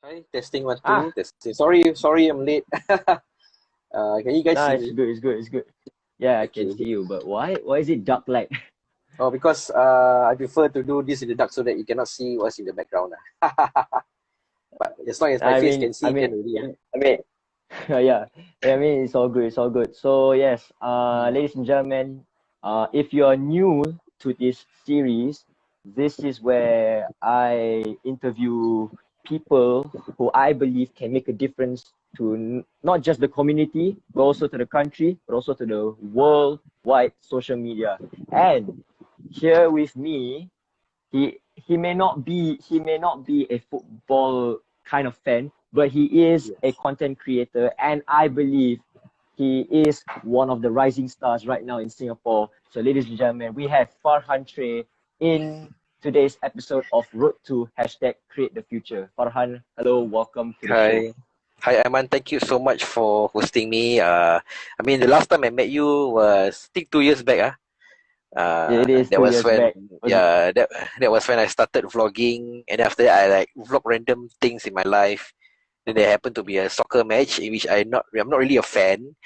Hi, testing one, two, Ah, testing. Sorry, I'm late. Can you guys nah, see it's me? good, it's good, it's good. Yeah, I can Okay. see you, but why is it dark light? Oh, because I prefer to do this in the dark so that you cannot see what's in the background. But as long as my I face mean, can I see, can mean, already. I mean, yeah, I mean, it's all good, it's all good. So yes, ladies and gentlemen, if you're new to this series, this is where I interview people who I believe can make a difference to not just the community, but also to the country, but also to the worldwide social media. And here with me, he may not be a football kind of fan, but he is a Yes. content creator, and I believe he is one of the rising stars right now in Singapore. So, ladies and gentlemen, we have Farhan Trey in today's episode of Road to Create the Future. Farhan, hello, welcome to the show. Hi. Hi, Aiman. Thank you so much for hosting me. I mean, the last time I met you was, I think, 2 years back. It is That two was years when, back. Was it? yeah, that was when I started vlogging, and after that, I like vlog random things in my life. Then there happened to be a soccer match in which I'm not really a fan,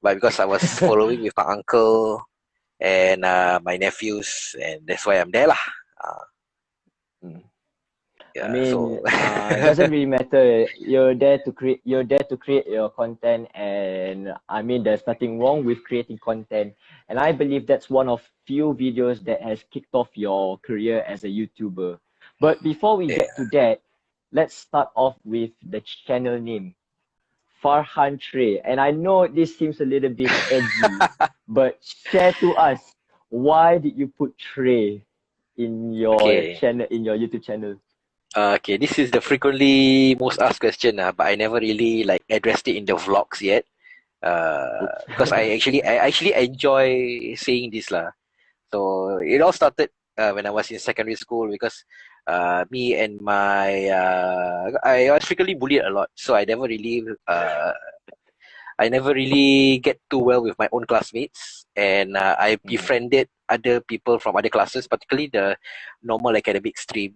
but because I was following with my uncle and my nephews, and that's why I'm there lah. Uh, Mm. I yeah, mean, so it doesn't really matter. You're there to create. You're there to create your content, and I mean, there's nothing wrong with creating content. And I believe that's one of few videos that has kicked off your career as a YouTuber. But before we get yeah. to that, let's start off with the channel name, Farhan Trey. And I know this seems a little bit edgy, but share to us, why did you put Trey in your Okay. channel, in your YouTube channel? Okay, this is the frequently most asked question, but I never really like addressed it in the vlogs yet. Oops. Because I actually enjoy saying this lah. So it all started when I was in secondary school because me and my I was frequently bullied a lot, so I never really get too well with my own classmates, and I Mm, befriended other people from other classes, particularly the normal academic stream.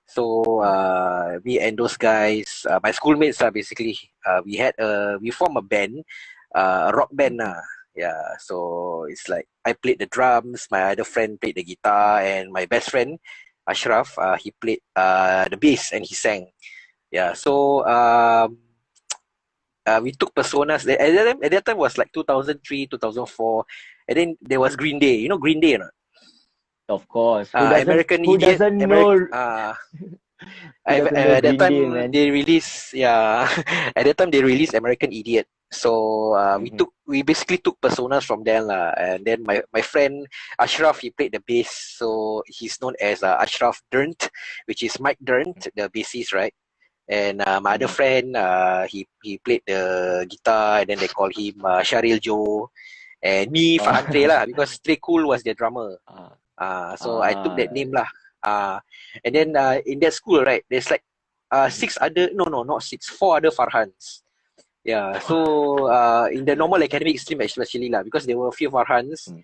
So mm, me and those guys, my schoolmates, basically, we formed a band, a rock band. mhm. Yeah, so it's like I played the drums, my other friend played the guitar, and my best friend Ashraf, he played the bass and he sang. Yeah, so we took personas. At that time was like 2003, 2004, and then there was Green Day. You know Green Day or not? Of course. Who doesn't American who Idiot, doesn't American. know who doesn't know At that Green Day, time man? they released, yeah. At that time they released American Idiot. So Mm-hmm. we basically took personas from them lah. And then my friend Ashraf, he played the bass, so he's known as Ashraf Durnt, which is Mike Durnt, the bassist, right? And my other Mm-hmm. friend, he played the guitar, and then they call him Sharil Joe. And me, Farhan Trey Uh, lah, because Trey Cool was the drummer. uh, So I took that uh, name lah. And then mm, in that school, right, there's like mhm. six other, no, not six, four other Farhans. Yeah, so in the normal academic stream especially lah, because there were a few Farhans, Mm,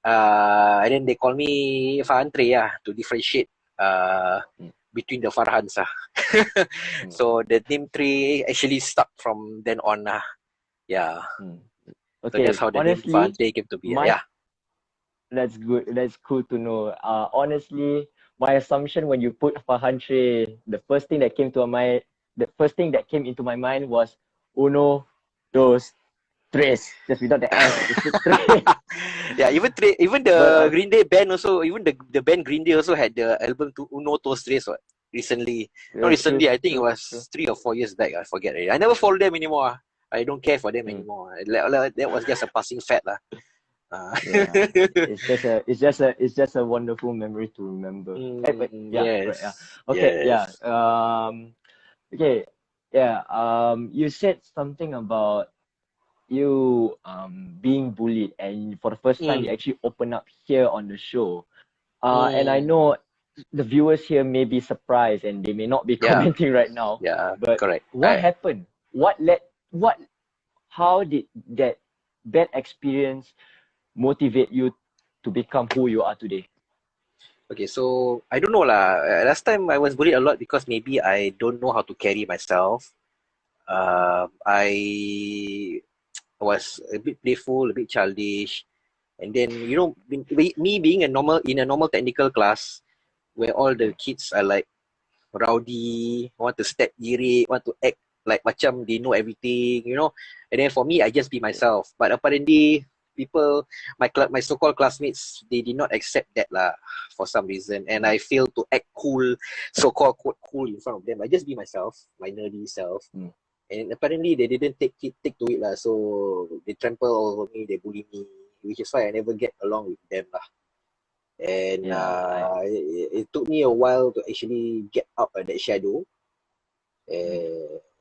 and then they call me Farhan Trey to differentiate mm, between the Farhans mm, So the name Trey actually stuck from then on Yeah, mm. so that's Okay, how the name Farhan honestly, Trey came to be. my Yeah. that's good. That's cool to know. Honestly, my assumption when you put Fahantre, the first thing that came into my mind was uno, dos, tres. Just without the S, just put tres. Yeah, even But the Green Day band also, even the band Green Day also had the album to Uno Dos Tres recently. Not yeah, true, recently, I think it true, true. was 3 or 4 years back. I forget already. I never follow them anymore. I don't care for them Mm, anymore. That was just a passing fad lah. Uh, yeah, it's just a wonderful memory to remember. But yeah, yes, correct. Yeah. Okay. Yeah. yes. Okay. Yeah. You said something about you being bullied, and for the first time you Mm, actually open up here on the show. And I mm, know the viewers here may be surprised and they may not be yeah, commenting right now, yeah, but correct. what happened? What how did that bad experience motivate you to become who you are today? Okay, so I don't know lah. Last time I was bullied a lot because maybe I don't know how to carry myself. I was a bit playful, a bit childish, and then me being a normal technical class where all the kids are like rowdy, want to step diri, want to act like macam they know everything, And then for me, I just be myself. But apparently, people, my so-called classmates, they did not accept that lah for some reason, and I failed to act cool, so-called quote cool in front of them. I just be myself, my nerdy self. And apparently they didn't take to it lah. So they trample over me, they bully me, which is why I never get along with them lah. And it took me a while to actually get out of that shadow.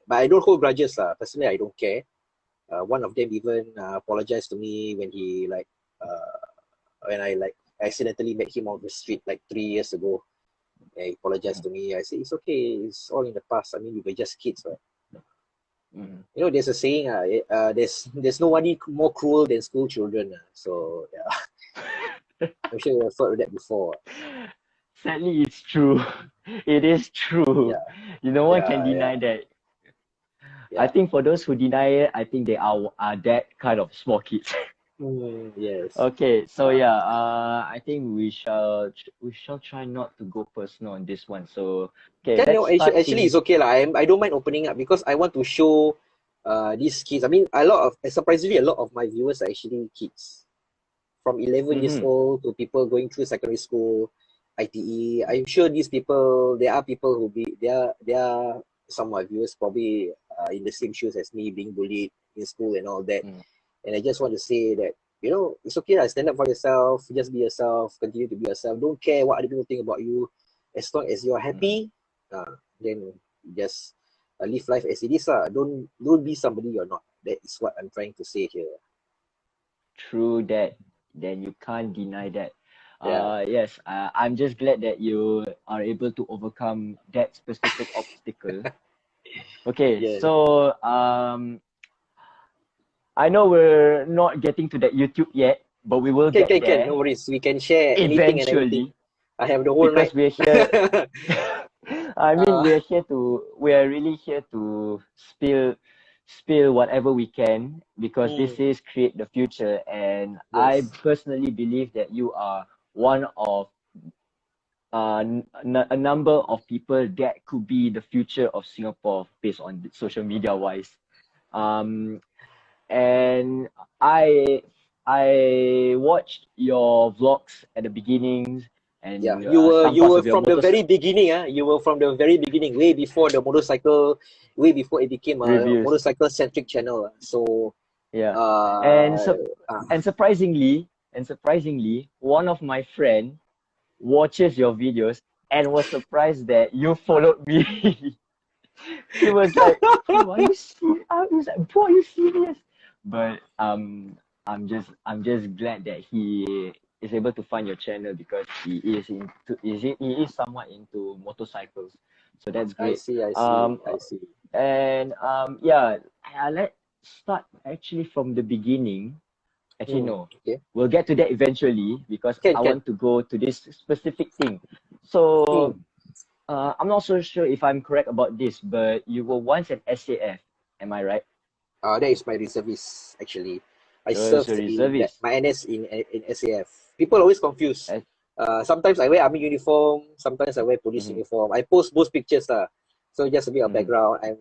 But I don't hold grudges lah. Personally, I don't care. One of them even apologized to me when when I accidentally met him on the street like 3 years ago. He apologized to me. I said, it's okay. It's all in the past. I mean, we were just kids, right? There's a saying, there's nobody more cruel than school children. So, yeah. I'm sure you've thought of that before. Sadly, it's true. It is true. Yeah. No one can deny that. I think for those who deny it, I think they are that kind of small kids. Yes. Okay, so I think we shall try not to go personal on this one. So actually it's okay lah. I don't mind opening up because I want to show these kids. I mean, surprisingly a lot of my viewers are actually kids from 11 years old to people going through secondary school, ITE. I'm sure these people, there are people they are some of my viewers probably in the same shoes as me, being bullied in school and all that. And I just want to say that, it's okay. Stand up for yourself. Just be yourself. Continue to be yourself. Don't care what other people think about you. As long as you're happy, then just live life as it is. Don't be somebody you're not. That is what I'm trying to say here. True that. Then you can't deny that. Yeah. Yes, I'm just glad that you are able to overcome that specific obstacle. Okay, Yeah. so I know we're not getting to that YouTube yet, but we will get there. No worries. We can share anything and everything. I have the whole because night. We're here. I mean, we're really here to spill whatever we can, because this is create the future, and Yes. I personally believe that you are one of a number of people that could be the future of Singapore based on social media wise. And I watched your vlogs at the beginnings, and you were from the very beginning. You were from the very beginning, way before the motorcycle, way before it became a motorcycle centric channel. So and surprisingly, one of my friend watches your videos and was surprised that you followed me. He was like, "Bro, are you serious?" I was like, "Bro, are you serious?" But I'm just glad that he is able to find your channel, because he is somewhat into motorcycles. So that's great. I see. And let's start actually from the beginning. Actually, no. Okay. We'll get to that eventually, because I want to go to this specific thing. So I'm not so sure if I'm correct about this, but you were once an SAF. Am I right? That is my reservist, actually. I served my NS in SAF. People always confused. Sometimes I wear army uniform, sometimes I wear police uniform. I post both pictures. So just a bit of background. I'm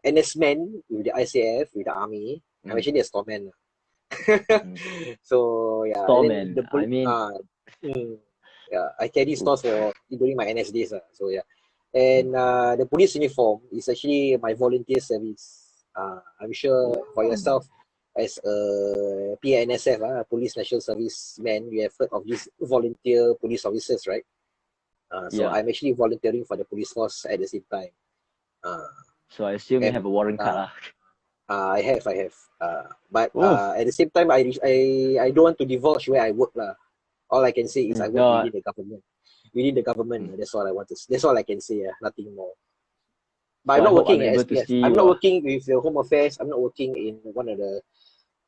NS man with the ICF, with the army. I'm actually a storeman. So yeah. Storeman. I carry stores during my NS days. So yeah. And the police uniform is actually my volunteer service. I'm sure for yourself, as a PNSF, Police National Service man, you have heard of these volunteer police officers, right? So I'm actually volunteering for the police force at the same time. So I assume you have a warrant card. I have. But at the same time, I don't want to divulge where I work. All I can say is I work within the government. Within the government, that's all I want to. That's all I can say. Nothing more. But I'm not working at SPF. I'm not working with the Home Affairs. I'm not working in one of the.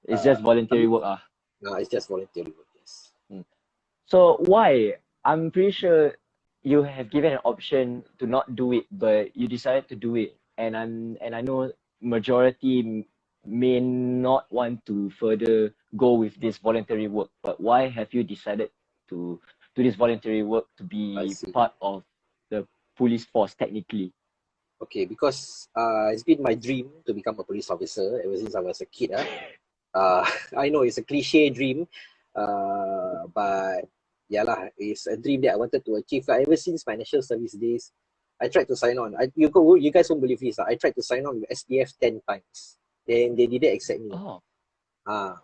It's just voluntary work. No, it's just voluntary work. Yes. So why I'm pretty sure you have given an option to not do it, but you decided to do it. And I know majority may not want to further go with this voluntary work. But why have you decided to do this voluntary work to I be see. part of the police force technically? Okay, because it's been my dream to become a police officer ever since I was a kid. I know it's a cliche dream, but yeah lah, it's a dream that I wanted to achieve. Like, ever since my national service days, I tried to sign on. You guys won't believe this. I tried to sign on with SPF 10 times. Then they didn't accept me. Oh,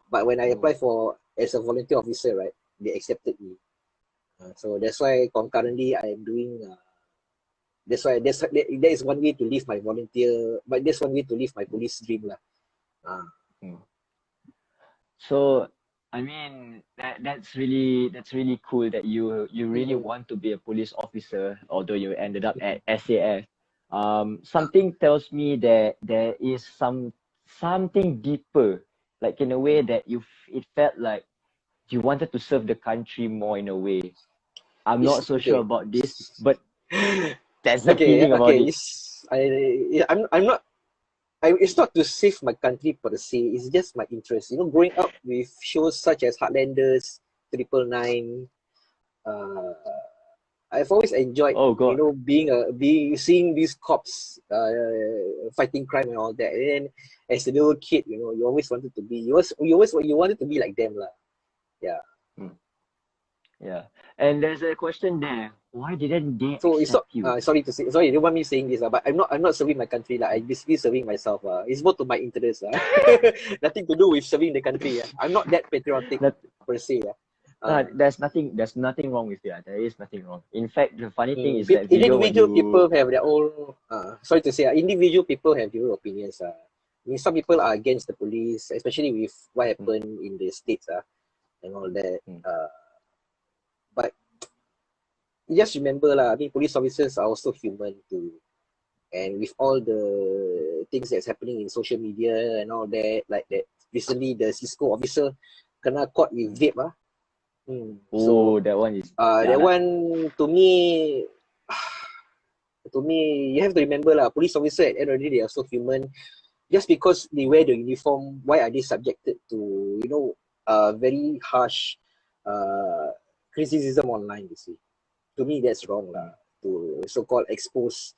But when I oh, applied for as a volunteer officer, right, they accepted me. So that's why concurrently I am doing. That is one way to live my volunteer, but that's one way to live my police dream lah. Uh, hmm. So I mean that's really cool that you really mm, want to be a police officer, although you ended up at SAF. Something tells me that there is something deeper, like in a way that it felt like you wanted to serve the country more in a way. I'm not it's so sure okay. about this, but that's the Okay, feeling about okay. it. I'm not. It's not to save my country per se. It's just my interest. Growing up with shows such as Heartlanders, Triple Nine, uh, I've always enjoyed, Oh God. seeing these cops fighting crime and all that. And then as a little kid, you always wanted to be, you wanted to be like them, lah. Yeah. Hmm. Yeah. And there's a question there. Why didn't they So it's not. accept you? Sorry to say. Sorry, you don't want me saying this, but I'm not serving my country, lah. I'm basically serving myself. It's more to my interest, lah. Nothing to do with serving the country. I'm not that patriotic Not, per se, lah. Uh, there's nothing wrong with that. There is nothing wrong. In fact, the funny thing is that video when Individual you people have their own. Sorry to say, individual people have their own opinions. I mean, some people are against the police, especially with what mm, happened in the states, and all that. mm, But just remember, lah. I mean, police officers are also human too. And with all the things that's happening in social media and all that, like that recently the Cisco officer kena caught with mm. vape. So Oh, that one is that jialat. one to me, you have to remember lah, police officer at the end of the day, they are so human. Just because they wear the uniform, why are they subjected to, very harsh uh, criticism online, you see? To me, that's wrong lah, Mm, to so-called expose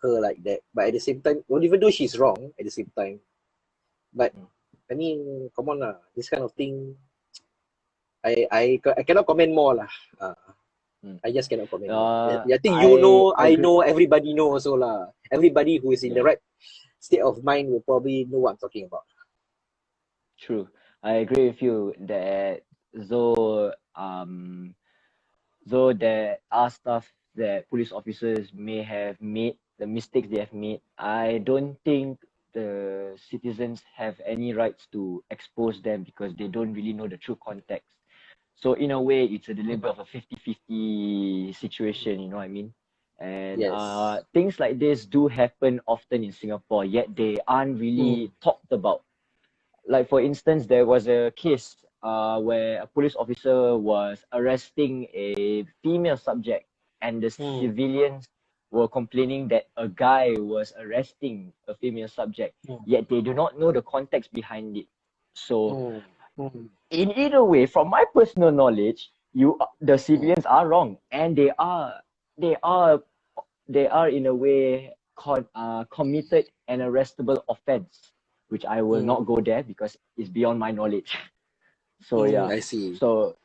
her like that. But at the same time, well, even though she's wrong at the same time, but mm, I mean, come on lah, this kind of thing, I cannot comment more lah. Uh, mm. I just cannot comment more. I think I I agree. know, everybody know also lah. Everybody who is in the Yeah, right state of mind will probably know what I'm talking about. true. I agree with you that though um though there are stuff that police officers may have made, the mistakes they have made, I don't think the citizens have any rights to expose them because they don't really know the true context. So in a way, it's a little bit of a 50-50 situation, you know what I mean? And Yes. things like this do happen often in Singapore, yet they aren't Mm. really talked about. Like for instance, there was a case where a police officer was arresting a female subject, and the Mm. civilians were complaining that a guy was arresting a female subject, Mm. yet they do not know the context behind it. So Mm. Mm. in either way, from my personal knowledge, the Mm. civilians are wrong, and they are they are in a way committed an arrestable offense, which I will Mm. not go there because it's beyond my knowledge. So Mm. yeah, I see. so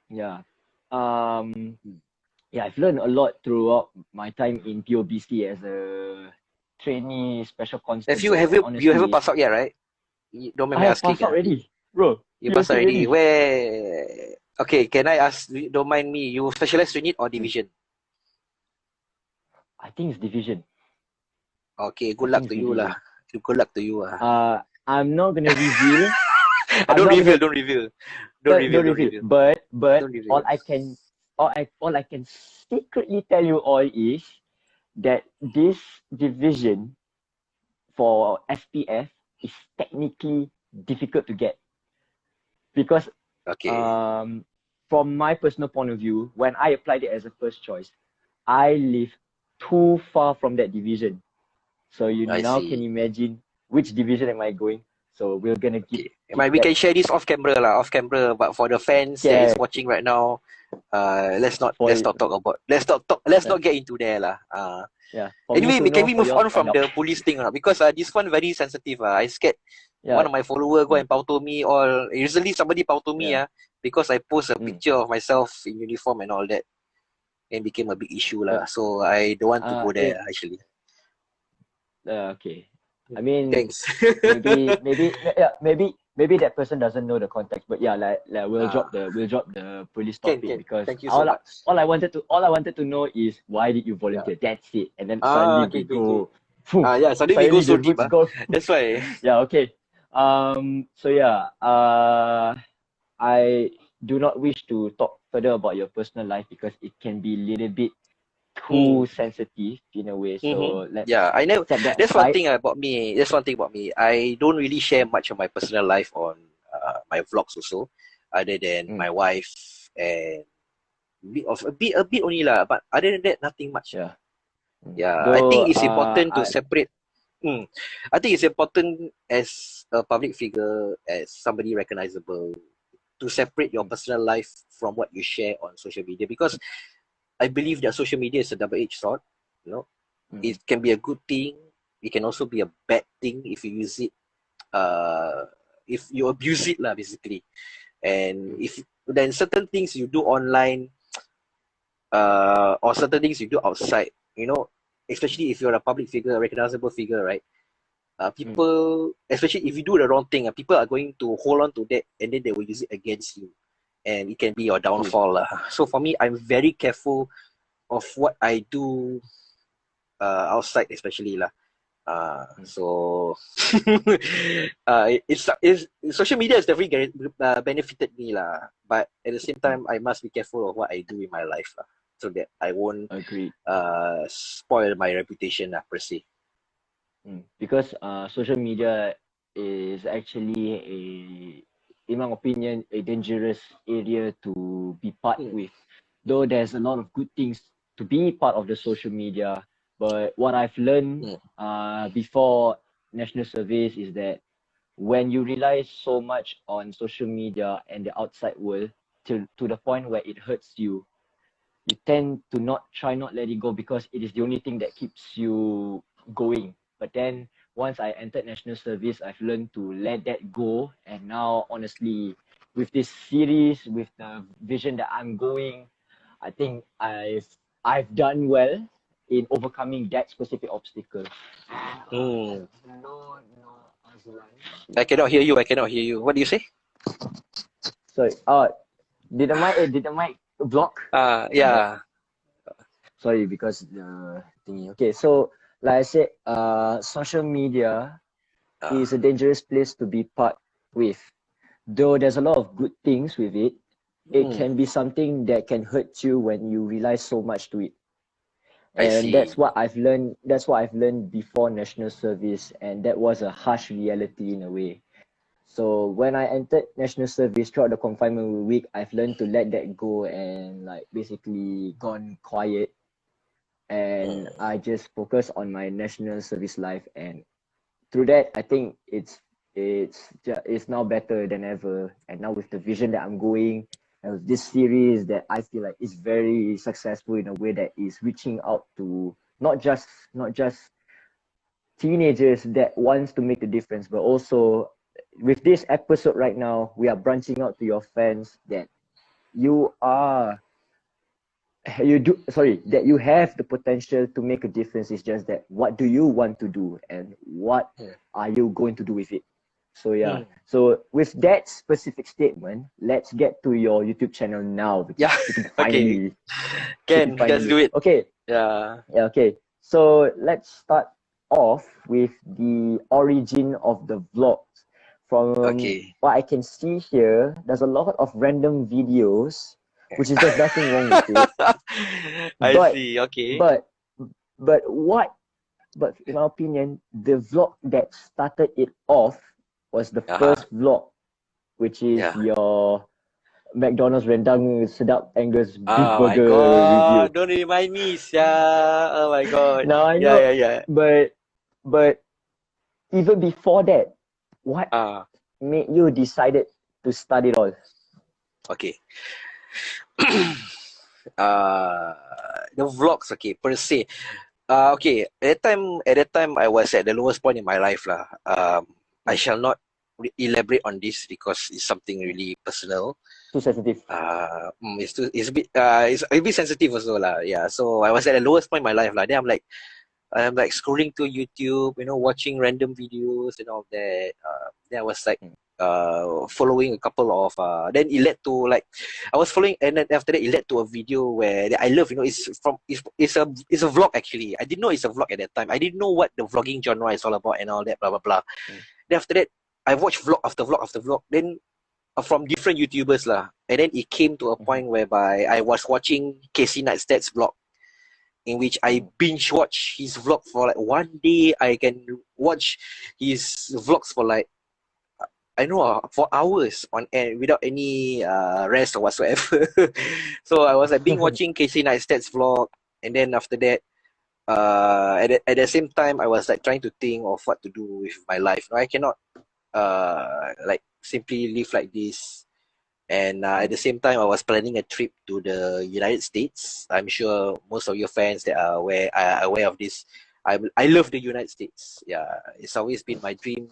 yeah, um, yeah, I've learned a lot throughout my time in POBC as a trainee special Have you constable, have and you you haven't honestly, passed out yet, right? You don't mind I me have asking. passed out already, bro. You passed POC out already. already. Where? Okay, can I ask? Don't mind me. You specialize unit or Hmm. division? I think it's division. Okay, I good luck think to it's you lah. division. Good luck to you. I'm not gonna reveal. I'm Don't not reveal. gonna Don't reveal. Don't reveal. don't Don't reveal. reveal. But Don't all reveal. I can secretly tell you all is that this division for SPF is technically difficult to get because Okay. um from my personal point of view, when I applied it as a first choice, I live too far from that division. So you I now can see. imagine which division am I going. So we're gonna Okay. keep We that can share this off camera lah, off camera. But for the fans that is care watching right now, for let's not talk about let's uh, not get into there lah. yeah, for me Anyway, to can know, we for move y'all on to find from out. the police thing or not? Because this one very sensitive. I scared one Yeah. of my follower go and pauto me all. Recently somebody pauto me Yeah. because I post a Mm. picture of myself in uniform and all that, and became a big issue But lah. So I don't want to go there it actually. okay. I mean, Thanks. maybe that person doesn't know the context, but yeah, like Ah, we'll drop the police topic can. because Thank you so much. all I wanted to know is why did you Yeah. volunteer? That's it. And then suddenly we Okay. go, phew, Yeah, suddenly we go suddenly so the deep. roots go. That's why. Yeah, okay. So yeah, I do not wish to talk further about your personal life because it can be a little bit too Mm. sensitive in a way. Mm-hmm. So let's Yeah, I know. set that That's one aside. thing about me. That's one thing about me. I don't really share much of my personal life on my vlogs also, other than Mm, my wife and a bit only lah. But other than that, nothing much. yeah. Mm. Yeah, I Though think it's important to I separate. Mm, I think it's important as a public figure, as somebody recognizable, to separate your mm, personal life from what you share on social media because I believe that social media is a double-edged sword. You know, mm, it can be a good thing. It can also be a bad thing if you use it. Uh, if you abuse it lah, basically. And mm, if then certain things you do online, or certain things you do outside, especially if you're a public figure, a recognizable figure, right? mm, People, especially if you do the wrong thing, people are going to hold on to that and then they will use it against you. And it can be your true. downfall. So for me, I'm very careful of what I do outside, especially lah. Mm, So it's social media has definitely benefited me lah. But at the same mm, time, I must be careful of what I do in my life lah, so that I won't agreed. spoil my reputation lah, per se. Mm. Because social media is actually in my opinion, a dangerous area to be part Mm, with. Though there's a lot of good things to be part of the social media, but what I've learned mm, before national service is that when you rely so much on social media and the outside world to the point where it hurts you, you tend to not try not let it go because it is the only thing that keeps you going. But then once I entered national service, I've learned to let that go. And now, honestly, with this series, with the vision that I'm going, I think I've done well in overcoming that specific obstacle. mm. No, no, Azlan. I cannot hear you. I cannot hear you. What do you say? Sorry. Did the mic block? My bad. Yeah. Sorry, because the thingy. Okay, so like I said, social media is Uh, a dangerous place to be part with. Though there's a lot of good things with it, it mm, can be something that can hurt you when you rely so much to it. I And see. that's what I've learned. That's what I've learned before national service, and that was a harsh reality in a way. So when I entered national service throughout the confinement week, I've learned to let that go and like basically gone quiet, and Mm, I just focus on my national service life. And through that, I think it's now better than ever. And now with the vision that I'm going, and with this series that I feel like is very successful in a way that is reaching out to not just teenagers that wants to make the difference, but also with this episode right now, we are branching out to your fans that you are that you have the potential to make a difference. It's just that what do you want to do and what mm, are you going to do with it. So yeah, mm. so with that specific statement, let's get to your YouTube channel now because Yeah. Okay. freaking Let's finally. do it. Okay, Yeah. yeah, okay, so let's start off with the origin of the vlogs. From Okay. what I can see here, there's a lot of random videos, which is there's nothing wrong with it. I But see. Okay. but but what but in my opinion, the vlog that started it off was the Uh huh. first vlog, which is Yeah. your McDonald's rendang sedap Angus beef Oh my burger review. god, don't remind me, yeah. Oh my god. Now I Yeah, know, yeah, yeah. but even before that, what Ah, made you decided to study it all? okay. uh the vlogs, okay, per se. Okay, at that time I was at the lowest point in my life lah. I Hmm. shall not elaborate on this because it's something really personal. Too sensitive. It's a bit sensitive also lah. Yeah, so I was at the lowest point in my life lah. Then I'm like scrolling through YouTube, watching random videos and all that. Then I was like Hmm. following a couple of then it led to like I was following, and then after that it led to a video where that I love. It's a vlog actually. I didn't know it's a vlog at that time. I didn't know what the vlogging genre is all about and all that blah blah blah. Hmm. Then after that I watched vlog after vlog after vlog. Then from different YouTubers lah, and then it came to a Hmm. point whereby I was watching Casey Neistat's vlog, in which I Hmm. binge watch his vlog for like one day. I can watch his vlogs for like I know for hours on end without any rest or whatsoever. So I was like being watching Casey Neistat's vlog, and then after that, at the same time, I was like trying to think of what to do with my life. No, I cannot like simply live like this. And at Hmm. the same time, I was planning a trip to the United States. I'm sure most of your fans that are aware of this. I love the United States. Yeah, it's always been my dream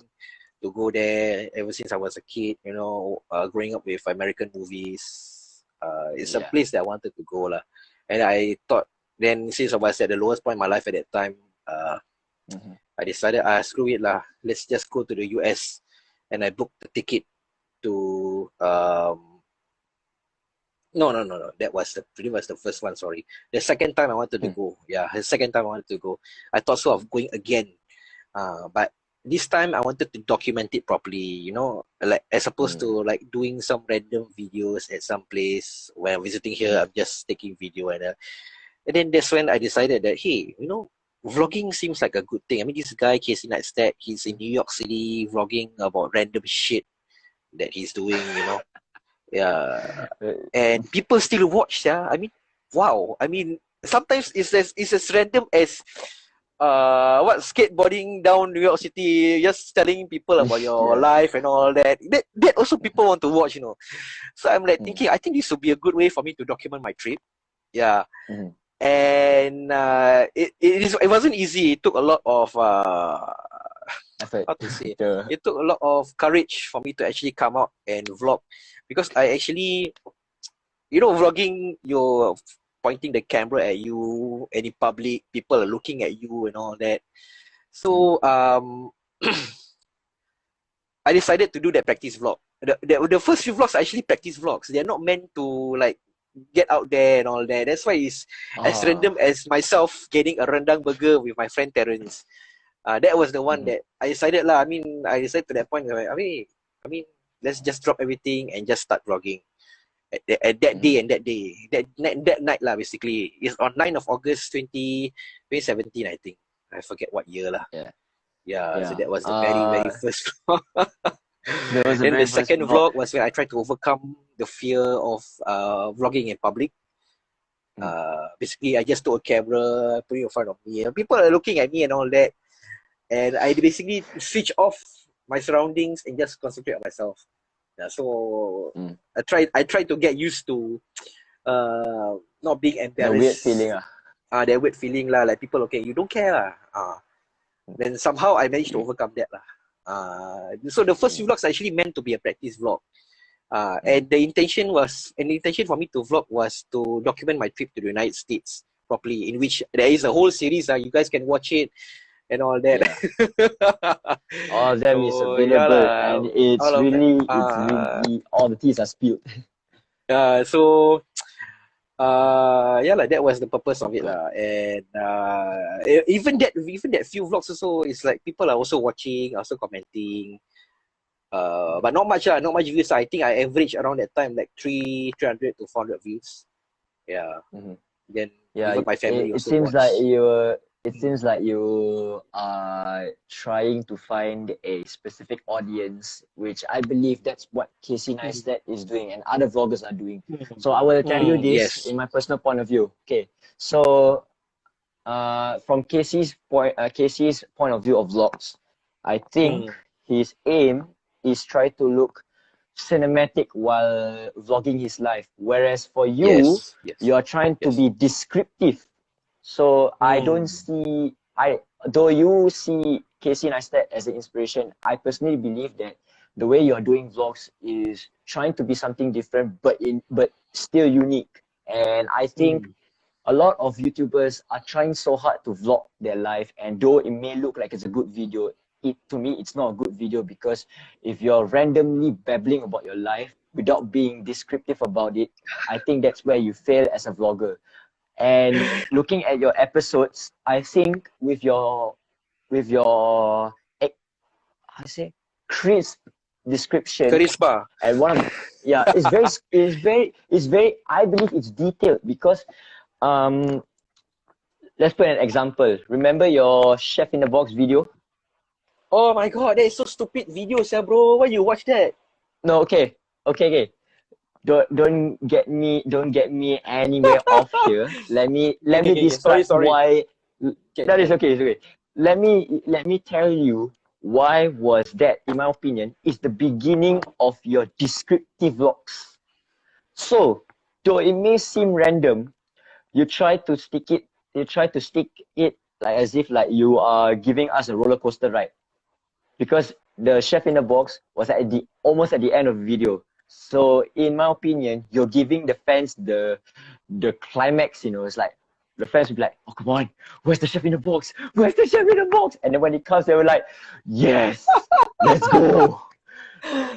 to go there ever since I was a kid. Growing up with American movies. It's a Yeah. place that I wanted to go lah. And I thought then, since I was at the lowest point in my life at that time, Hmm. I decided, screw it lah. Let's just go to the US, and I booked the ticket to no, no, no, no. That was pretty much the first one. Sorry, the second time I wanted to Hmm. go. Yeah, the second time I wanted to go. I thought so of going again, but this time I wanted to document it properly. Like as opposed Hmm. to like doing some random videos at some place when I'm visiting here. Hmm. I'm just taking video, and then that's when I decided that, hey, vlogging seems like a good thing. I mean, this guy Casey Neistat, he's in New York City vlogging about random shit that he's doing. Yeah, and people still watch. Yeah, I mean, wow. I mean, sometimes it's as random as what, skateboarding down New York City, just telling people about your Yeah. life and all that. That also people want to watch. So I'm like Hmm. thinking, I think this would be a good way for me to document my trip. Yeah, Hmm. and it wasn't easy. It took a lot of Effort. how to say, The. it took a lot of courage for me to actually come out and vlog, because I actually, vlogging, you're pointing the camera at you, and in public, people are looking at you and all that. Hmm. So I decided to do that practice vlog. The first few vlogs are actually practice vlogs. They're not meant to like get out there and all that. That's why it's as random Ah. as myself getting a rendang burger with my friend Terence. That was the one Hmm. that I decided lah. I mean, I decided to that point where I mean, let's just drop everything and just start vlogging at that Hmm. day and that day, that night lah. Basically, it's on 9th of August 2017, I think. I forget what year lah. Yeah. Yeah, so Yeah. that was the very very first vlog. That was the Then the very first second vlog. vlog was when I tried to overcome the fear of vlogging in public. Hmm. Basically, I just took a camera, put it in front of me, and people are looking at me and all that. And I basically switch off my surroundings and just concentrate on myself. Yeah, so Hmm. I tried to get used to not being The weird embarrassed. feeling. Ah. That weird feeling lah, like people, okay, you don't care lah. Then somehow I managed to Hmm. overcome that lah. So the first few Hmm. vlogs are actually meant to be a practice vlog. Hmm. And the intention for me to vlog was to document my trip to the United States properly, in which there is a whole series. You guys can watch it and all that. Yeah. All of them is So yeah available, lah, and it's all of that. really, all the teas are spilled. So yeah lah, that was the purpose of it lah. And even that few vlogs also, it's like people are also watching, also commenting. But not much not much views. I think I average around that time like 300 to 400 views. Yeah. Mhm. Then Yeah, even my family it also seems like watch. it seems like you are trying to find a specific audience, which I believe that's what Casey Neistat is doing and other vloggers are doing. So I will tell you this Yes. in my personal point of view. Okay, so from Casey's point of view of vlogs, I think his aim is try to look cinematic while vlogging his life, whereas for you, Yes. Yes. you are trying to Yes. be descriptive. So I don't see though you see Casey Neistat as an inspiration, I personally believe that the way you're doing vlogs is trying to be something different but still unique. And I think a lot of YouTubers are trying so hard to vlog their life, and though it may look like it's a good video, to me it's not a good video, because if you're randomly babbling about your life without being descriptive about it, I think that's where you fail as a vlogger. And looking at your episodes, I think with your how to say, crisp description, Charisma. and one of yeah, it's very I believe it's detailed, because um let's put an example. Remember your chef in the box video? Oh my god, that is so stupid video, bro. Why you watch that? No, okay. Don't get me anywhere off here. Let me Okay. Sorry, describe sorry. why. That is Can. okay. It's okay. Let me tell you why was that, in my opinion, is the beginning of your descriptive vlogs. So, though it may seem random, you try to stick it. You try to stick it like as if like you are giving us a roller coaster ride, because the chef in the box was at the almost at the end of the video. So in my opinion, you're giving the fans the climax. It's like the fans will be like, "Oh, come on, where's the chef in the box? Where's the chef in the box?" And then when it comes, they were like, "Yes, let's go."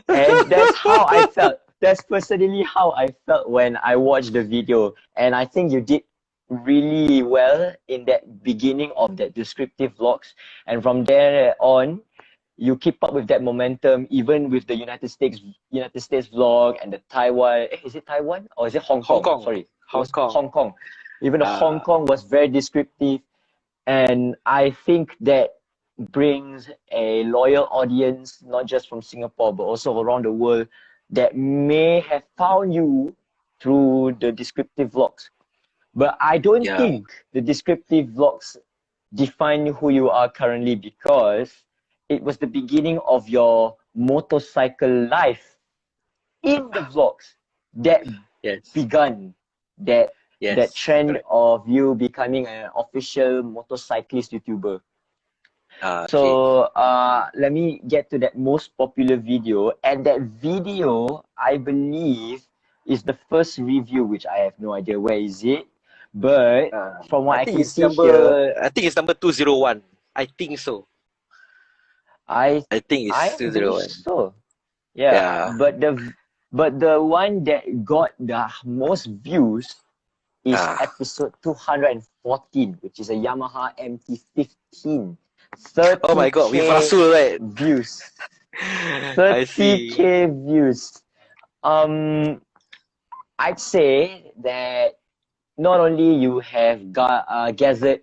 And that's how I felt. That's personally how I felt when I watched the video. And I think you did really well in that beginning of that descriptive vlogs. And from there on, you keep up with that momentum, even with the United States vlog and the Taiwan. Is it Taiwan or is it Hong Hong Kong? Kong. Sorry, it Hong was Kong. Hong Kong. Even the Hong Uh, Kong was very descriptive, and I think that brings a loyal audience, not just from Singapore, but also around the world, that may have found you through the descriptive vlogs. But I don't yeah. think the descriptive vlogs define who you are currently, because it was the beginning of your motorcycle life in the vlogs that Yes. begun that Yes. trend Correct. of you becoming an official motorcyclist YouTuber. Okay. So let me get to that most popular video. And that video, I believe, is the first review, which I have no idea where is it. But from what I I think can it's see here, number. I think it's number 201. I think so. I I think it's I two believe zero one. so. Yeah, Yeah. but the one that got the most views is Ah. episode 214, which is a Yamaha MT-15. Oh my god, with 30K Rasul, right? views. I see. 30K views. Um, I'd say that not only you have gathered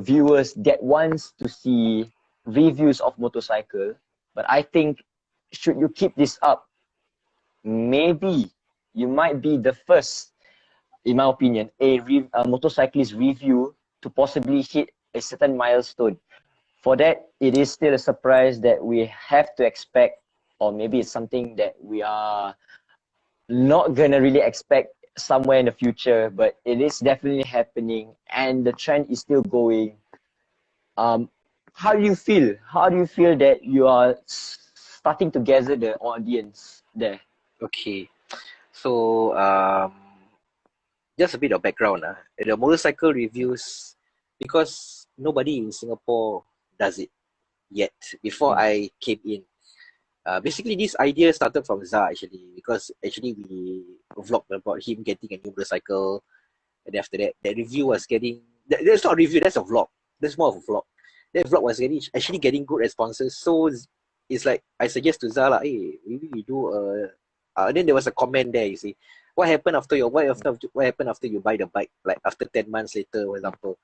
viewers that wants to see reviews of motorcycle, but I think should you keep this up, maybe you might be the first, in my opinion, a motorcyclist review to possibly hit a certain milestone. For that, it is still a surprise that we have to expect, or maybe it's something that we are not gonna really expect somewhere in the future, but it is definitely happening, and the trend is still going. Um, how do you feel? How do you feel that you are starting to gather the audience there? Okay. So just a bit of background. The motorcycle reviews, because nobody in Singapore does it yet. Before Mm. I came in, basically this idea started from Zah actually, because actually we vlogged about him getting a new motorcycle, and then after that, that review was getting. That's not a review. That's a vlog. That's more of a vlog. That vlog was getting good responses. So it's like I suggest to Zah, hey, maybe we do a. Then there was a comment there. You see, what happened after what happened after you buy the bike, like after 10 months later, for example.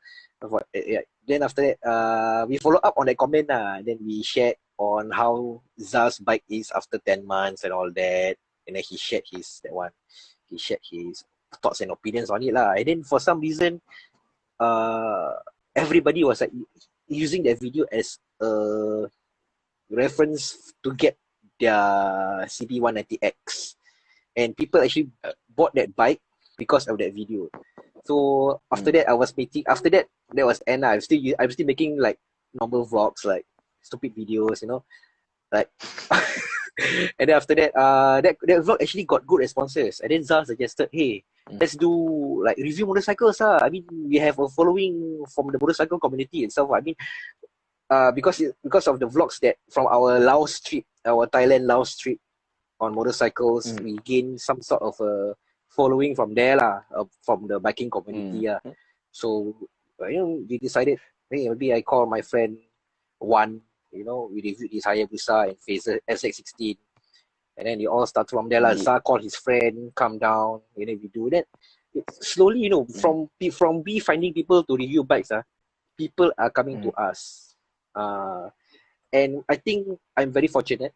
Then after that, we follow up on that comment then we shared on how Zal's bike is after 10 months and all that, and then he shared his thoughts and opinions on it and then for some reason everybody was like using that video as a reference to get their CB190X, and people actually bought that bike because of that video. So after that, I was making. After that, that was Anna. I'm still making like normal vlogs, like stupid videos, like. And then after that, that vlog actually got good responses. And then Zal suggested, hey, let's do like review motorcycles. I mean, we have a following from the motorcycle community itself. I mean, because of the vlogs that from our Thailand Laos trip on motorcycles, we gained some sort of a following from there from the biking community. So we decided, hey, maybe I call my friend Wan. We reviewed his Hayabusa and Phaser SX16, and then it all started from there. Zah called his friend, come down, we do that. It's slowly, from me finding people to review bikes, people are coming to us. And I think I'm very fortunate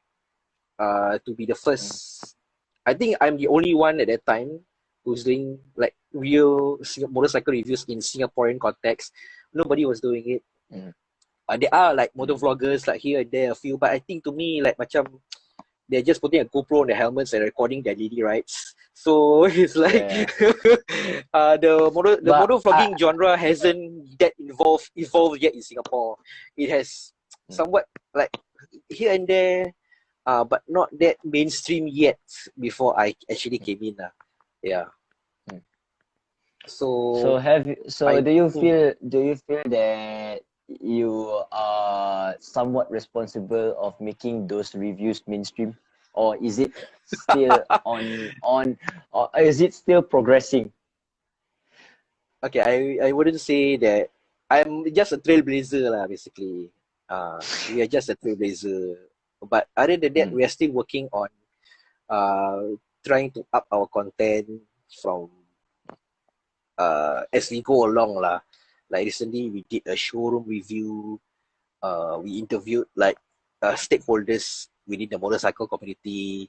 to be the first. I think I'm the only one at that time who's doing like real motorcycle reviews in Singaporean context. Nobody was doing it. There are like motor vloggers like here and there a few, but I think to me like macam they're just putting a GoPro on their helmets and recording their daily rides. So it's like the motor vlogging genre hasn't that evolved yet in Singapore. It has somewhat like here and there, but not that mainstream yet before I actually came in. So do you feel that you are somewhat responsible of making those reviews mainstream, or is it still or is it still progressing? Okay, I wouldn't say that. I'm just a trailblazer basically. We are just a trailblazer, but other than that, we are still working on trying to up our content from as we go along Like recently, we did a showroom review. We interviewed like stakeholders within the motorcycle community.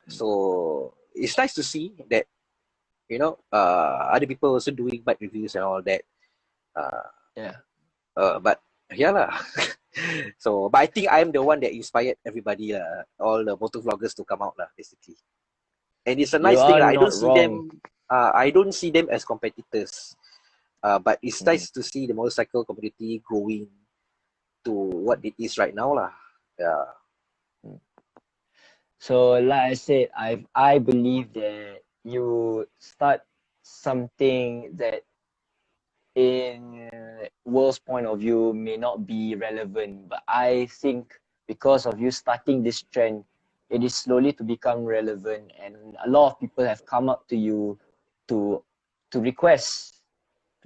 So it's nice to see that other people also doing bike reviews and all that. But So, but I think I'm the one that inspired everybody all the motor vloggers to come out basically. And it's a nice thing. I don't see them. I don't see them as competitors. But it's nice to see the motorcycle community growing to what it is right now So like I said, I believe that you start something that in world's point of view may not be relevant, but I think because of you starting this trend, it is slowly to become relevant, and a lot of people have come up to you to request